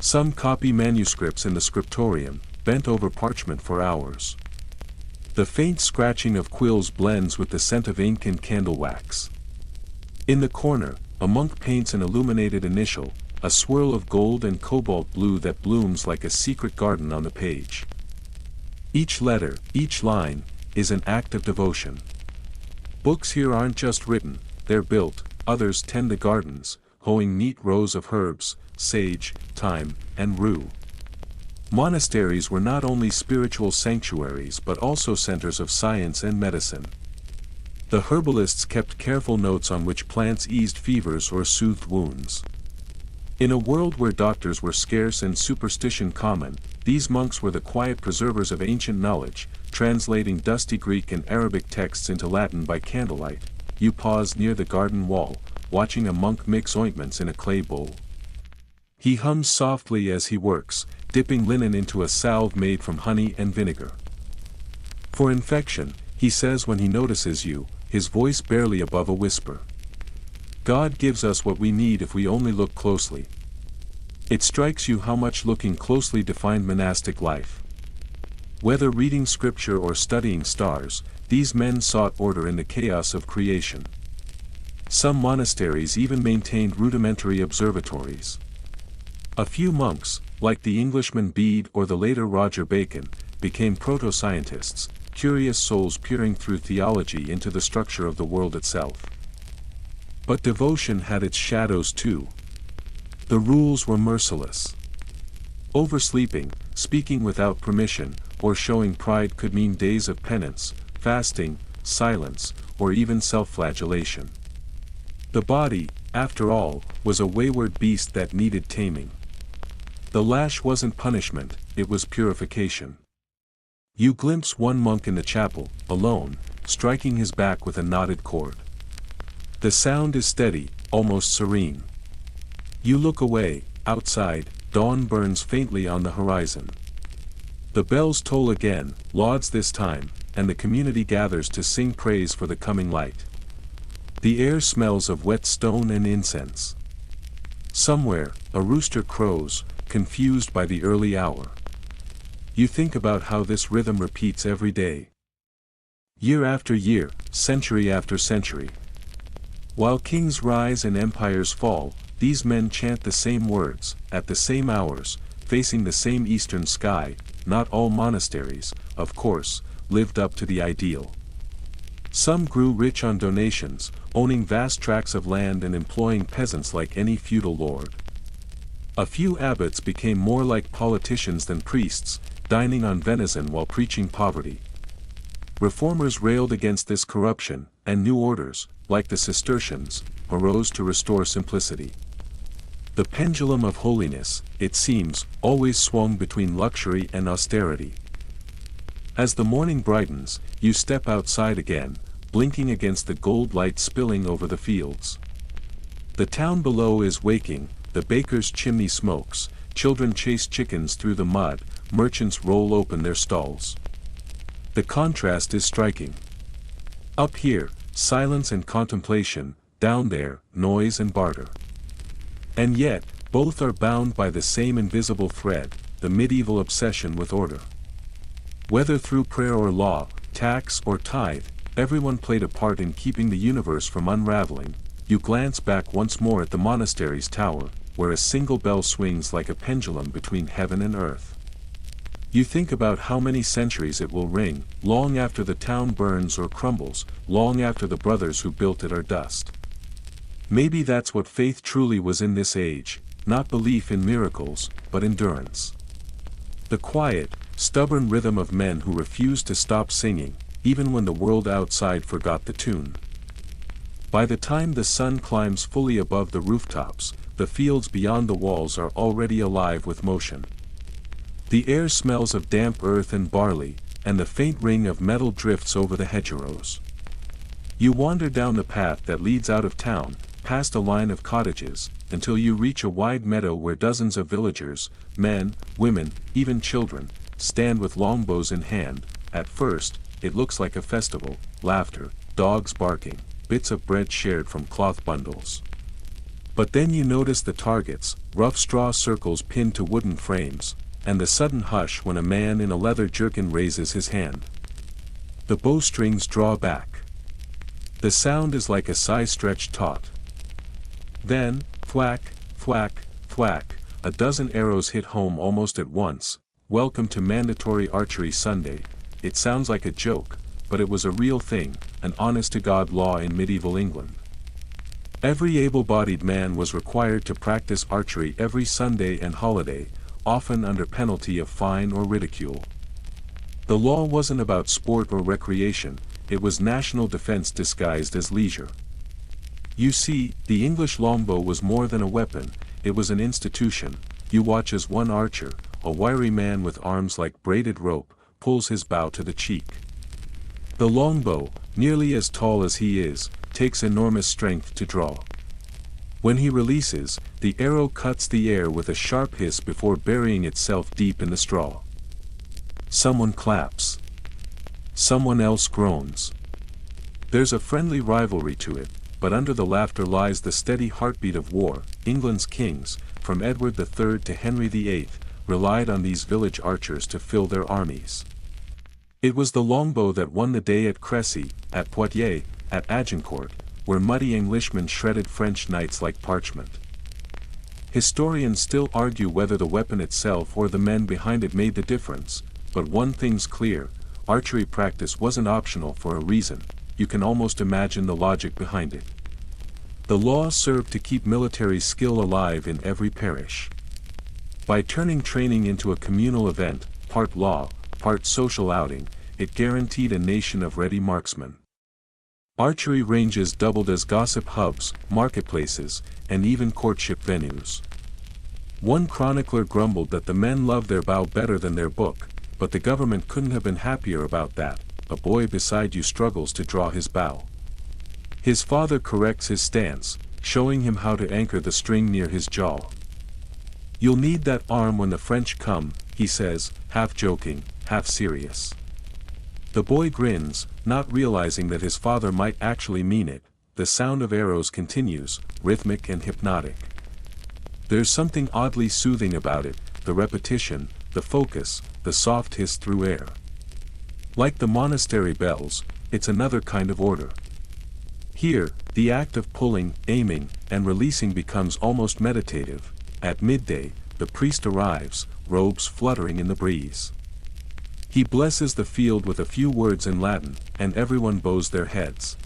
Some copy manuscripts in the scriptorium, bent over parchment for hours. The faint scratching of quills blends with the scent of ink and candle wax. In the corner, a monk paints an illuminated initial, a swirl of gold and cobalt blue that blooms like a secret garden on the page. Each letter, each line, is an act of devotion. Books here aren't just written, they're built. Others tend the gardens, hoeing neat rows of herbs, sage, thyme, and rue. Monasteries were not only spiritual sanctuaries but also centers of science and medicine. The herbalists kept careful notes on which plants eased fevers or soothed wounds. In a world where doctors were scarce and superstition common, these monks were the quiet preservers of ancient knowledge, translating dusty Greek and Arabic texts into Latin by candlelight. You pause near the garden wall, watching a monk mix ointments in a clay bowl. He hums softly as he works, dipping linen into a salve made from honey and vinegar. For infection, he says when he notices you, his voice barely above a whisper. God gives us what we need if we only look closely. It strikes you how much looking closely defined monastic life. Whether reading scripture or studying stars, these men sought order in the chaos of creation. Some monasteries even maintained rudimentary observatories. A few monks, like the Englishman Bede or the later Roger Bacon, became proto-scientists, curious souls peering through theology into the structure of the world itself. But devotion had its shadows too. The rules were merciless. Oversleeping, speaking without permission, or showing pride could mean days of penance, fasting, silence, or even self-flagellation. The body, after all, was a wayward beast that needed taming. The lash wasn't punishment, it was purification. You glimpse one monk in the chapel, alone, striking his back with a knotted cord. The sound is steady, almost serene. You look away, outside, dawn burns faintly on the horizon. The bells toll again, lauds this time, and the community gathers to sing praise for the coming light. The air smells of wet stone and incense. Somewhere, a rooster crows, confused by the early hour. You think about how this rhythm repeats every day. Year after year, century after century. While kings rise and empires fall, these men chant the same words, at the same hours, facing the same eastern sky. Not all monasteries, of course, lived up to the ideal. Some grew rich on donations, owning vast tracts of land and employing peasants like any feudal lord. A few abbots became more like politicians than priests, dining on venison while preaching poverty. Reformers railed against this corruption, and new orders, like the Cistercians, arose to restore simplicity. The pendulum of holiness, it seems, always swung between luxury and austerity. As the morning brightens, you step outside again, blinking against the gold light spilling over the fields. The town below is waking, the baker's chimney smokes, children chase chickens through the mud, merchants roll open their stalls. The contrast is striking. Up here, silence and contemplation, down there, noise and barter. And yet, both are bound by the same invisible thread, the medieval obsession with order. Whether through prayer or law, tax or tithe, everyone played a part in keeping the universe from unraveling. You glance back once more at the monastery's tower, where a single bell swings like a pendulum between heaven and earth. You think about how many centuries it will ring, long after the town burns or crumbles, long after the brothers who built it are dust. Maybe that's what faith truly was in this age, not belief in miracles, but endurance. The quiet, stubborn rhythm of men who refused to stop singing, even when the world outside forgot the tune. By the time the sun climbs fully above the rooftops, the fields beyond the walls are already alive with motion. The air smells of damp earth and barley, and the faint ring of metal drifts over the hedgerows. You wander down the path that leads out of town, past a line of cottages, until you reach a wide meadow where dozens of villagers, men, women, even children, stand with longbows in hand. At first, it looks like a festival, laughter, dogs barking, bits of bread shared from cloth bundles. But then you notice the targets, rough straw circles pinned to wooden frames, and the sudden hush when a man in a leather jerkin raises his hand. The bowstrings draw back. The sound is like a sigh stretched taut. Then, thwack, thwack, thwack, a dozen arrows hit home almost at once. Welcome to mandatory archery Sunday. It sounds like a joke, but it was a real thing, an honest-to-God law in medieval England. Every able-bodied man was required to practice archery every Sunday and holiday, often under penalty of fine or ridicule. The law wasn't about sport or recreation, it was national defense disguised as leisure. You see, the English longbow was more than a weapon, it was an institution. You watch as one archer, a wiry man with arms like braided rope, pulls his bow to the cheek. The longbow, nearly as tall as he is, takes enormous strength to draw. When he releases, the arrow cuts the air with a sharp hiss before burying itself deep in the straw. Someone claps. Someone else groans. There's a friendly rivalry to it, but under the laughter lies the steady heartbeat of war. England's kings, from Edward III to Henry VIII, relied on these village archers to fill their armies. It was the longbow that won the day at Crécy, at Poitiers, at Agincourt, where muddy Englishmen shredded French knights like parchment. Historians still argue whether the weapon itself or the men behind it made the difference, but one thing's clear, archery practice wasn't optional for a reason. You can almost imagine the logic behind it. The law served to keep military skill alive in every parish. By turning training into a communal event, part law, part social outing, it guaranteed a nation of ready marksmen. Archery ranges doubled as gossip hubs, marketplaces, and even courtship venues. One chronicler grumbled that the men loved their bow better than their book, but the government couldn't have been happier about that. A boy beside you struggles to draw his bow. His father corrects his stance, showing him how to anchor the string near his jaw. "You'll need that arm when the French come," he says, half joking, half serious. The boy grins, not realizing that his father might actually mean it. The sound of arrows continues, rhythmic and hypnotic. There's something oddly soothing about it, the repetition, the focus, the soft hiss through air. Like the monastery bells, it's another kind of order. Here, the act of pulling, aiming, and releasing becomes almost meditative. At midday, the priest arrives, robes fluttering in the breeze. He blesses the field with a few words in Latin, and everyone bows their heads.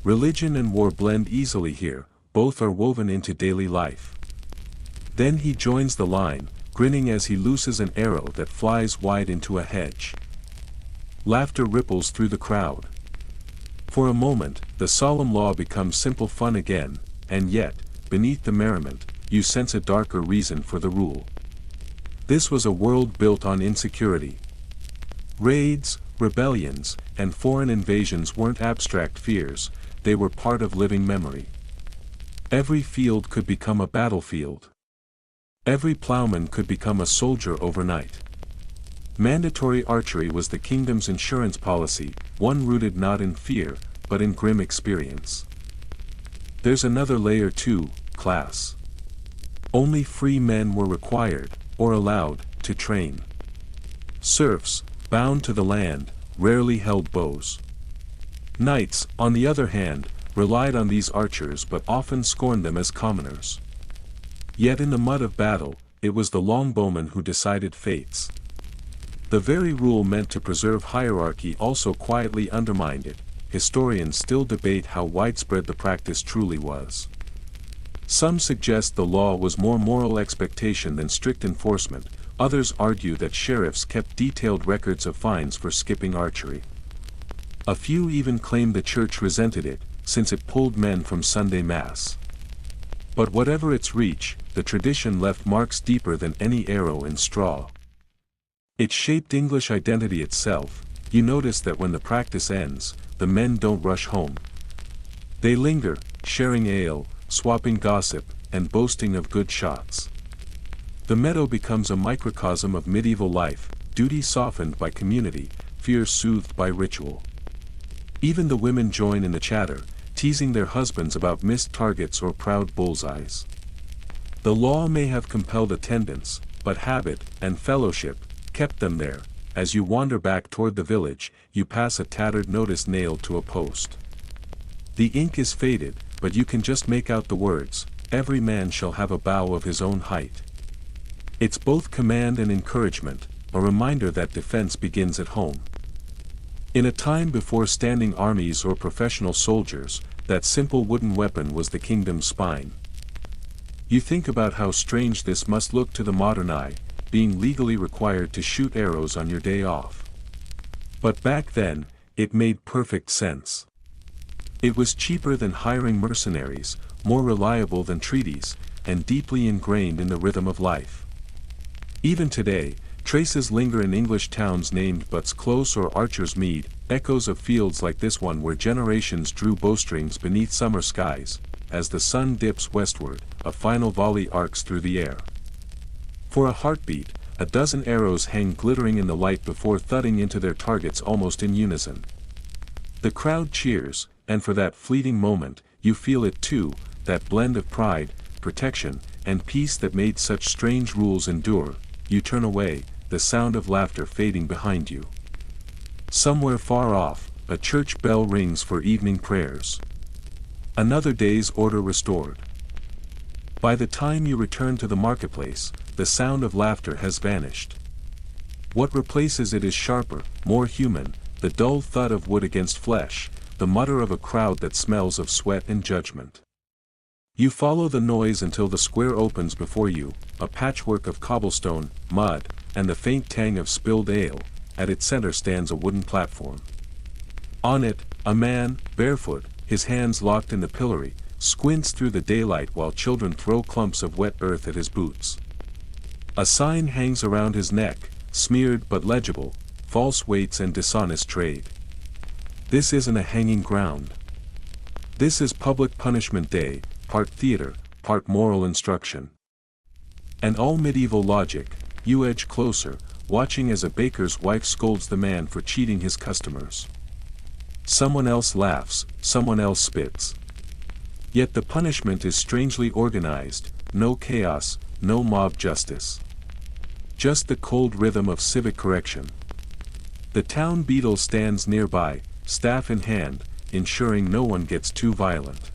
Religion and war blend easily here, both are woven into daily life. Then he joins the line, grinning as he looses an arrow that flies wide into a hedge. Laughter ripples through the crowd. For a moment, the solemn law becomes simple fun again, and yet, beneath the merriment, you sense a darker reason for the rule. This was a world built on insecurity. Raids, rebellions, and foreign invasions weren't abstract fears, they were part of living memory. Every field could become a battlefield. Every plowman could become a soldier overnight. Mandatory archery was the kingdom's insurance policy, one rooted not in fear, but in grim experience. There's another layer too, class. Only free men were required, or allowed, to train. Serfs, bound to the land, rarely held bows. Knights, on the other hand, relied on these archers but often scorned them as commoners. Yet in the mud of battle, it was the longbowman who decided fates. The very rule meant to preserve hierarchy also quietly undermined it. Historians still debate how widespread the practice truly was. Some suggest the law was more moral expectation than strict enforcement, others argue that sheriffs kept detailed records of fines for skipping archery. A few even claim the church resented it, since it pulled men from Sunday Mass. But whatever its reach, the tradition left marks deeper than any arrow in straw. It shaped English identity itself. You notice that when the practice ends, the men don't rush home. They linger, sharing ale, swapping gossip, and boasting of good shots. The meadow becomes a microcosm of medieval life, duty softened by community, fear soothed by ritual. Even the women join in the chatter, teasing their husbands about missed targets or proud bullseyes. The law may have compelled attendance, but habit and fellowship kept them there. As you wander back toward the village, you pass a tattered notice nailed to a post. The ink is faded, but you can just make out the words, "Every man shall have a bow of his own height." It's both command and encouragement, a reminder that defense begins at home. In a time before standing armies or professional soldiers, that simple wooden weapon was the kingdom's spine. You think about how strange this must look to the modern eye, being legally required to shoot arrows on your day off. But back then, it made perfect sense. It was cheaper than hiring mercenaries, more reliable than treaties, and deeply ingrained in the rhythm of life. Even today, traces linger in English towns named Butts Close or Archer's Mead, echoes of fields like this one where generations drew bowstrings beneath summer skies. As the sun dips westward, a final volley arcs through the air. For a heartbeat, a dozen arrows hang glittering in the light before thudding into their targets almost in unison. The crowd cheers, and for that fleeting moment, you feel it too, that blend of pride, protection, and peace that made such strange rules endure. You turn away, the sound of laughter fading behind you. Somewhere far off, a church bell rings for evening prayers. Another day's order restored. By the time you return to the marketplace, the sound of laughter has vanished. What replaces it is sharper, more human, the dull thud of wood against flesh, the mutter of a crowd that smells of sweat and judgment. You follow the noise until the square opens before you, a patchwork of cobblestone, mud, and the faint tang of spilled ale. At its center stands a wooden platform. On it, a man, barefoot, his hands locked in the pillory, squints through the daylight while children throw clumps of wet earth at his boots. A sign hangs around his neck, smeared but legible, false weights and dishonest trade. This isn't a hanging ground. This is public punishment day, part theater, part moral instruction. And all medieval logic, you edge closer, watching as a baker's wife scolds the man for cheating his customers. Someone else laughs, someone else spits. Yet the punishment is strangely organized, no chaos, no mob justice. Just the cold rhythm of civic correction. The town beadle stands nearby, staff in hand, ensuring no one gets too violent.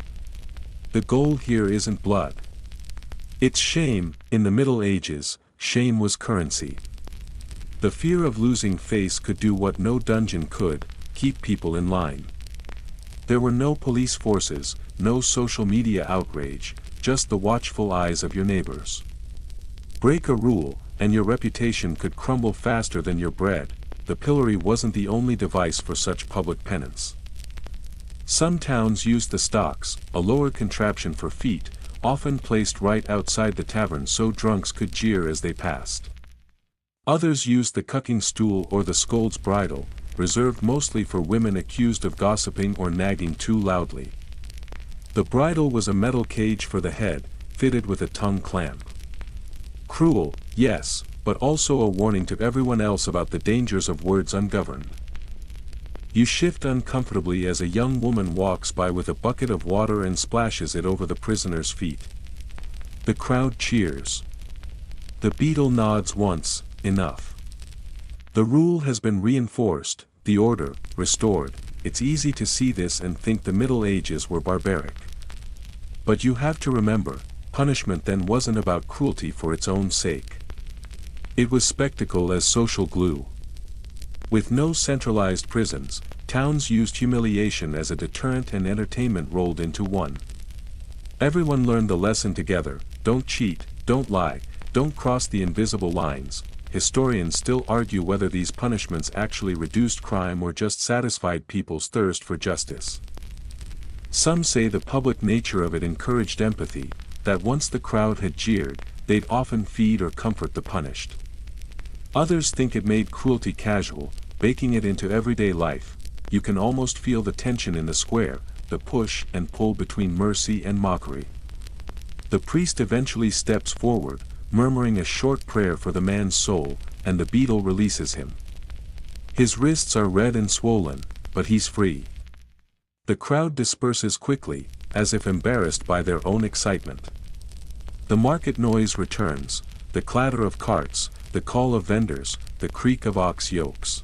The goal here isn't blood. It's shame. In the Middle Ages, shame was currency. The fear of losing face could do what no dungeon could, keep people in line. There were no police forces, no social media outrage, just the watchful eyes of your neighbors. Break a rule, and your reputation could crumble faster than your bread. The pillory wasn't the only device for such public penance. Some towns used the stocks, a lower contraption for feet, often placed right outside the tavern so drunks could jeer as they passed. Others used the cucking stool or the scold's bridle, reserved mostly for women accused of gossiping or nagging too loudly. The bridle was a metal cage for the head, fitted with a tongue clamp. Cruel, yes, but also a warning to everyone else about the dangers of words ungoverned. You shift uncomfortably as a young woman walks by with a bucket of water and splashes it over the prisoner's feet. The crowd cheers. The beadle nods once, enough. The rule has been reinforced, the order, restored. It's easy to see this and think the Middle Ages were barbaric. But you have to remember, punishment then wasn't about cruelty for its own sake. It was spectacle as social glue. With no centralized prisons, towns used humiliation as a deterrent and entertainment rolled into one. Everyone learned the lesson together: don't cheat, don't lie, don't cross the invisible lines. Historians still argue whether these punishments actually reduced crime or just satisfied people's thirst for justice. Some say the public nature of it encouraged empathy, that once the crowd had jeered, they'd often feed or comfort the punished. Others think it made cruelty casual, baking it into everyday life. You can almost feel the tension in the square, the push and pull between mercy and mockery. The priest eventually steps forward, murmuring a short prayer for the man's soul, and the beadle releases him. His wrists are red and swollen, but he's free. The crowd disperses quickly, as if embarrassed by their own excitement. The market noise returns, the clatter of carts, the call of vendors, the creak of ox yokes.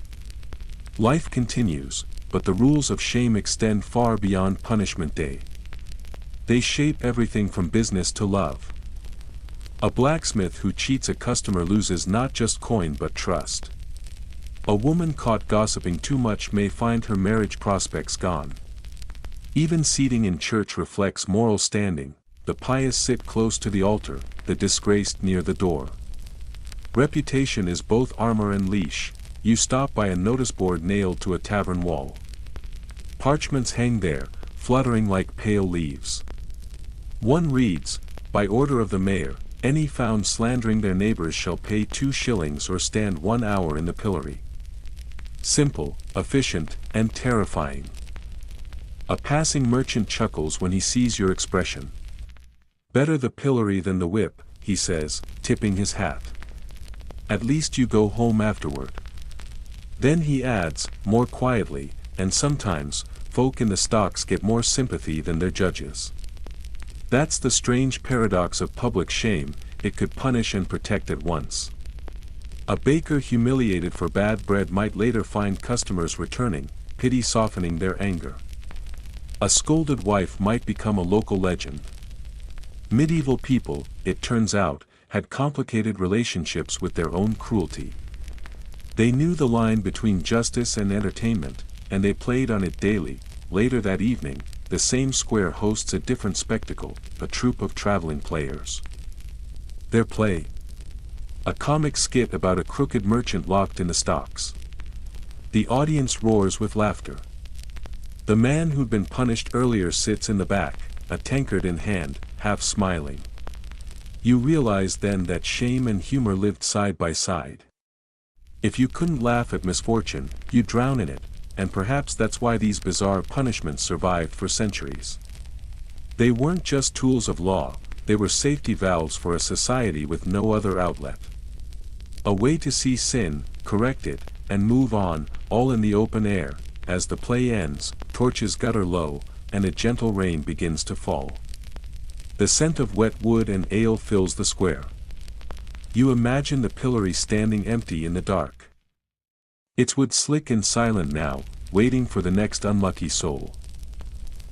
Life continues, but the rules of shame extend far beyond punishment day. They shape everything from business to love. A blacksmith who cheats a customer loses not just coin but trust. A woman caught gossiping too much may find her marriage prospects gone. Even seating in church reflects moral standing. The pious sit close to the altar, the disgraced near the door. Reputation is both armor and leash. You stop by a notice board nailed to a tavern wall. Parchments hang there, fluttering like pale leaves. One reads, "By order of the mayor, any found slandering their neighbors shall pay 2 shillings or stand 1 hour in the pillory." Simple, efficient, and terrifying. A passing merchant chuckles when he sees your expression. "Better the pillory than the whip," he says, tipping his hat. "At least you go home afterward." Then he adds, more quietly, "And sometimes, folk in the stocks get more sympathy than their judges." That's the strange paradox of public shame, it could punish and protect at once. A baker humiliated for bad bread might later find customers returning, pity softening their anger. A scolded wife might become a local legend. Medieval people, it turns out, had complicated relationships with their own cruelty. They knew the line between justice and entertainment, and they played on it daily. Later that evening, the same square hosts a different spectacle, a troupe of traveling players. Their play? A comic skit about a crooked merchant locked in the stocks. The audience roars with laughter. The man who'd been punished earlier sits in the back, a tankard in hand, half smiling. You realize then that shame and humor lived side by side. If you couldn't laugh at misfortune, you'd drown in it, and perhaps that's why these bizarre punishments survived for centuries. They weren't just tools of law, they were safety valves for a society with no other outlet. A way to see sin, correct it, and move on, all in the open air, as the play ends, torches gutter low, and a gentle rain begins to fall. The scent of wet wood and ale fills the square. You imagine the pillory standing empty in the dark. Its wood slick and silent now, waiting for the next unlucky soul.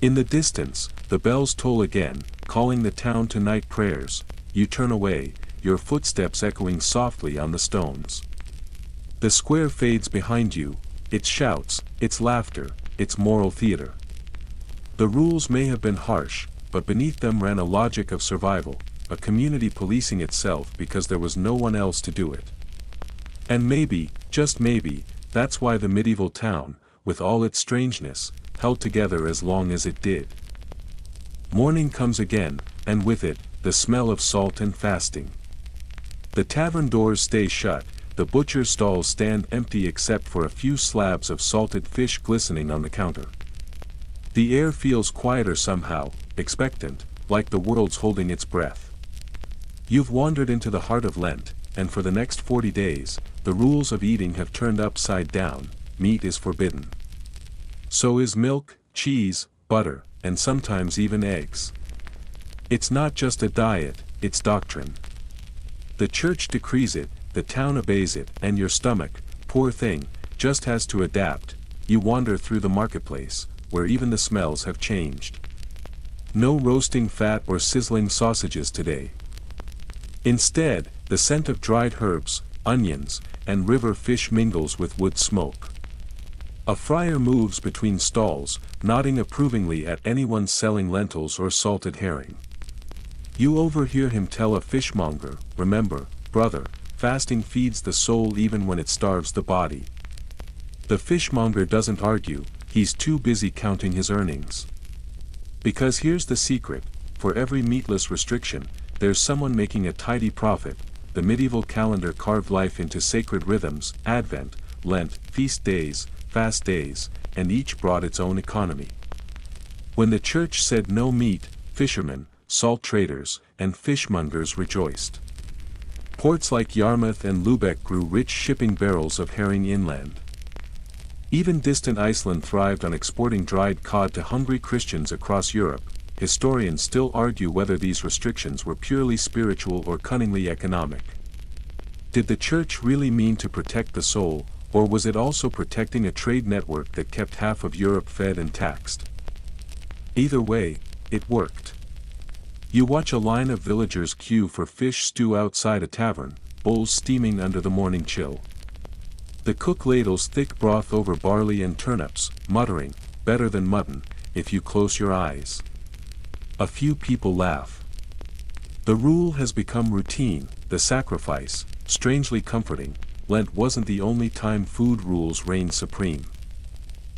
In the distance, the bells toll again, calling the town to night prayers. You turn away, your footsteps echoing softly on the stones. The square fades behind you, its shouts, its laughter, its moral theater. The rules may have been harsh, but beneath them ran a logic of survival, a community policing itself because there was no one else to do it. And maybe, just maybe, that's why the medieval town, with all its strangeness, held together as long as it did. Morning comes again, and with it, the smell of salt and fasting. The tavern doors stay shut, the butcher's stalls stand empty except for a few slabs of salted fish glistening on the counter. The air feels quieter somehow, expectant, like the world's holding its breath. You've wandered into the heart of Lent, and for the next 40 days, the rules of eating have turned upside down. Meat is forbidden. So is milk, cheese, butter, and sometimes even eggs. It's not just a diet, it's doctrine. The church decrees it, the town obeys it, and your stomach, poor thing, just has to adapt. You wander through the marketplace, where even the smells have changed. No roasting fat or sizzling sausages today. Instead, the scent of dried herbs, onions, and river fish mingles with wood smoke. A friar moves between stalls, nodding approvingly at anyone selling lentils or salted herring. You overhear him tell a fishmonger, "Remember, brother, fasting feeds the soul even when it starves the body." The fishmonger doesn't argue, he's too busy counting his earnings. Because here's the secret, for every meatless restriction, there's someone making a tidy profit. The medieval calendar carved life into sacred rhythms: Advent, Lent, feast days, fast days, and each brought its own economy. When the church said no meat, fishermen, salt traders, and fishmongers rejoiced. Ports like Yarmouth and Lubeck grew rich shipping barrels of herring inland. Even distant Iceland thrived on exporting dried cod to hungry Christians across Europe. Historians still argue whether these restrictions were purely spiritual or cunningly economic. Did the church really mean to protect the soul, or was it also protecting a trade network that kept half of Europe fed and taxed? Either way, it worked. You watch a line of villagers queue for fish stew outside a tavern, bowls steaming under the morning chill. The cook ladles thick broth over barley and turnips, muttering, "Better than mutton, if you close your eyes." A few people laugh. The rule has become routine, the sacrifice, strangely comforting. Lent wasn't the only time food rules reigned supreme.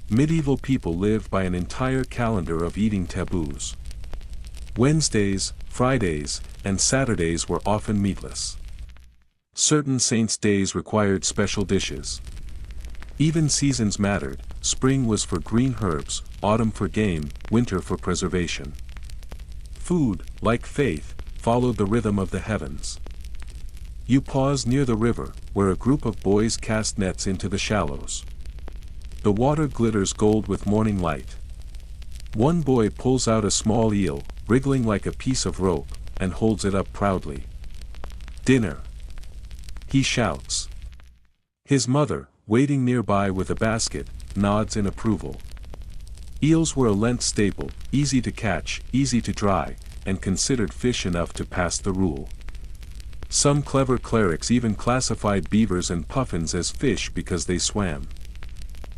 Medieval people lived by an entire calendar of eating taboos. Wednesdays, Fridays, and Saturdays were often meatless. Certain saints' days required special dishes. Even seasons mattered: spring was for green herbs, autumn for game, winter for preservation. Food, like faith, followed the rhythm of the heavens. You pause near the river, where a group of boys cast nets into the shallows. The water glitters gold with morning light. One boy pulls out a small eel, wriggling like a piece of rope, and holds it up proudly. "Dinner!" he shouts. His mother, waiting nearby with a basket, nods in approval. Eels were a Lent staple, easy to catch, easy to dry, and considered fish enough to pass the rule. Some clever clerics even classified beavers and puffins as fish because they swam.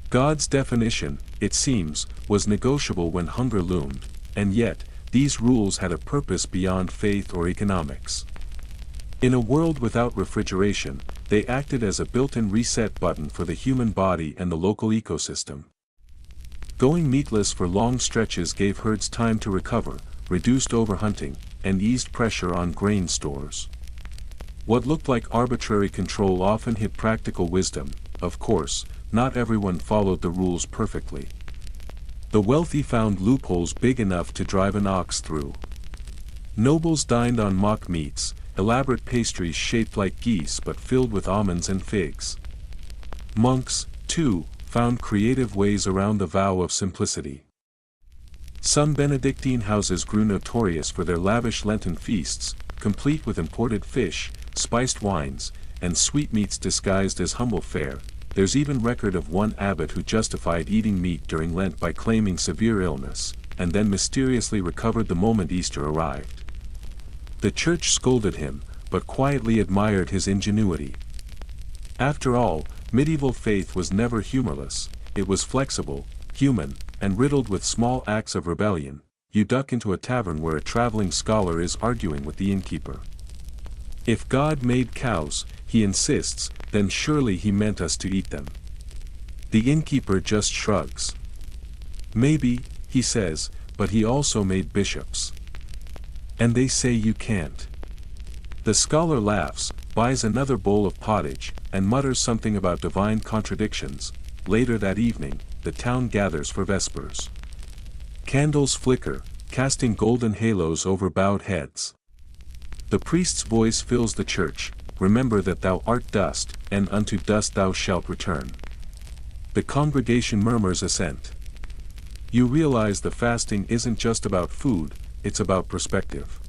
God's definition, it seems, was negotiable when hunger loomed, and yet, these rules had a purpose beyond faith or economics. In a world without refrigeration, they acted as a built-in reset button for the human body and the local ecosystem. Going meatless for long stretches gave herds time to recover, reduced overhunting, and eased pressure on grain stores. What looked like arbitrary control often hid practical wisdom. Of course, not everyone followed the rules perfectly. The wealthy found loopholes big enough to drive an ox through. Nobles dined on mock meats, elaborate pastries shaped like geese but filled with almonds and figs. Monks, too, found creative ways around the vow of simplicity. Some Benedictine houses grew notorious for their lavish Lenten feasts, complete with imported fish, spiced wines, and sweetmeats disguised as humble fare. There's even record of one abbot who justified eating meat during Lent by claiming severe illness, and then mysteriously recovered the moment Easter arrived. The church scolded him, but quietly admired his ingenuity. After all, medieval faith was never humorless. It was flexible, human, and riddled with small acts of rebellion. You duck into a tavern where a traveling scholar is arguing with the innkeeper. If God made cows, he insists, then surely he meant us to eat them. The innkeeper just shrugs. Maybe, he says, but he also made bishops. And they say you can't. The scholar laughs, buys another bowl of pottage, and mutters something about divine contradictions. Later that evening, the town gathers for vespers. Candles flicker, casting golden halos over bowed heads. The priest's voice fills the church, "Remember that thou art dust, and unto dust thou shalt return." The congregation murmurs assent. You realize the fasting isn't just about food, it's about perspective.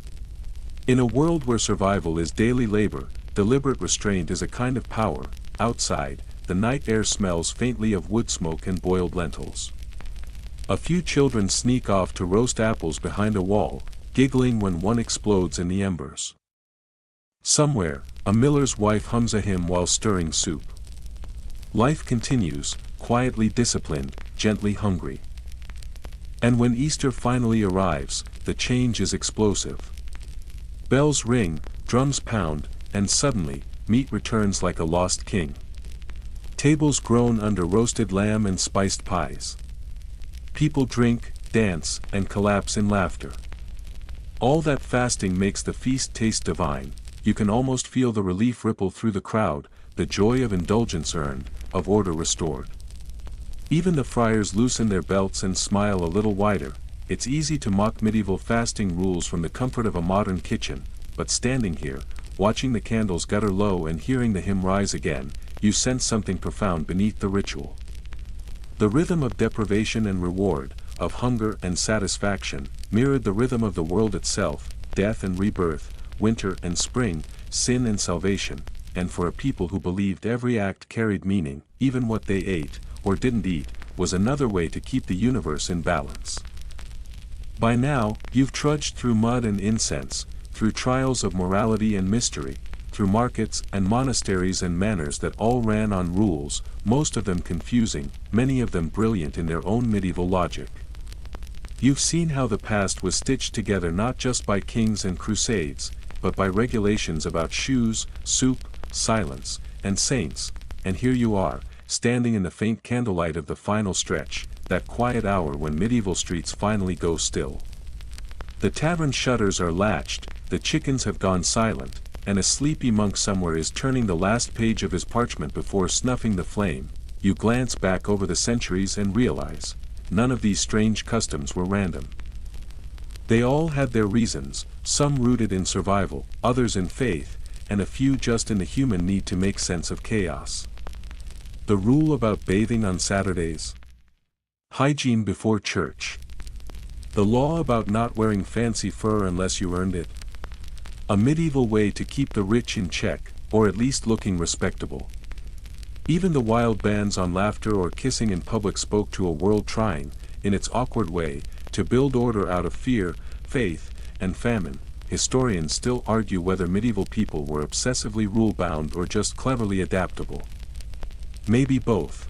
In a world where survival is daily labor, deliberate restraint is a kind of power. Outside, the night air smells faintly of wood smoke and boiled lentils. A few children sneak off to roast apples behind a wall, giggling when one explodes in the embers. Somewhere, a miller's wife hums a hymn while stirring soup. Life continues, quietly disciplined, gently hungry. And when Easter finally arrives, the change is explosive. Bells ring, drums pound, and suddenly, meat returns like a lost king. Tables groan under roasted lamb and spiced pies. People drink, dance, and collapse in laughter. All that fasting makes the feast taste divine. You can almost feel the relief ripple through the crowd, the joy of indulgence earned, of order restored. Even the friars loosen their belts and smile a little wider. It's easy to mock medieval fasting rules from the comfort of a modern kitchen, but standing here, watching the candles gutter low and hearing the hymn rise again, you sense something profound beneath the ritual. The rhythm of deprivation and reward, of hunger and satisfaction, mirrored the rhythm of the world itself, death and rebirth, winter and spring, sin and salvation, and for a people who believed every act carried meaning, even what they ate, or didn't eat, was another way to keep the universe in balance. By now, you've trudged through mud and incense, through trials of morality and mystery, through markets and monasteries and manors that all ran on rules, most of them confusing, many of them brilliant in their own medieval logic. You've seen how the past was stitched together not just by kings and crusades, but by regulations about shoes, soup, silence, and saints, and here you are, standing in the faint candlelight of the final stretch, that quiet hour when medieval streets finally go still. The tavern shutters are latched, the chickens have gone silent, and a sleepy monk somewhere is turning the last page of his parchment before snuffing the flame. You glance back over the centuries and realize, none of these strange customs were random. They all had their reasons, some rooted in survival, others in faith, and a few just in the human need to make sense of chaos. The rule about bathing on Saturdays. Hygiene before church. The law about not wearing fancy fur unless you earned it. A medieval way to keep the rich in check, or at least looking respectable. Even the wild bans on laughter or kissing in public spoke to a world trying, in its awkward way, to build order out of fear, faith, and famine. Historians still argue whether medieval people were obsessively rule-bound or just cleverly adaptable. Maybe both.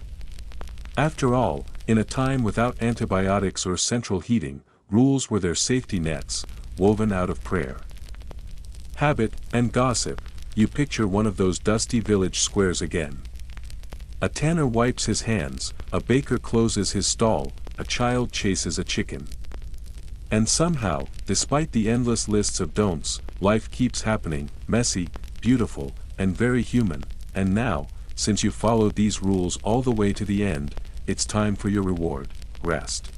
After all, in a time without antibiotics or central heating, rules were their safety nets, woven out of prayer. Habit and gossip. You picture one of those dusty village squares again. A tanner wipes his hands, a baker closes his stall, a child chases a chicken. And somehow, despite the endless lists of don'ts, life keeps happening, messy, beautiful, and very human, and now, since you followed these rules all the way to the end, it's time for your reward, rest.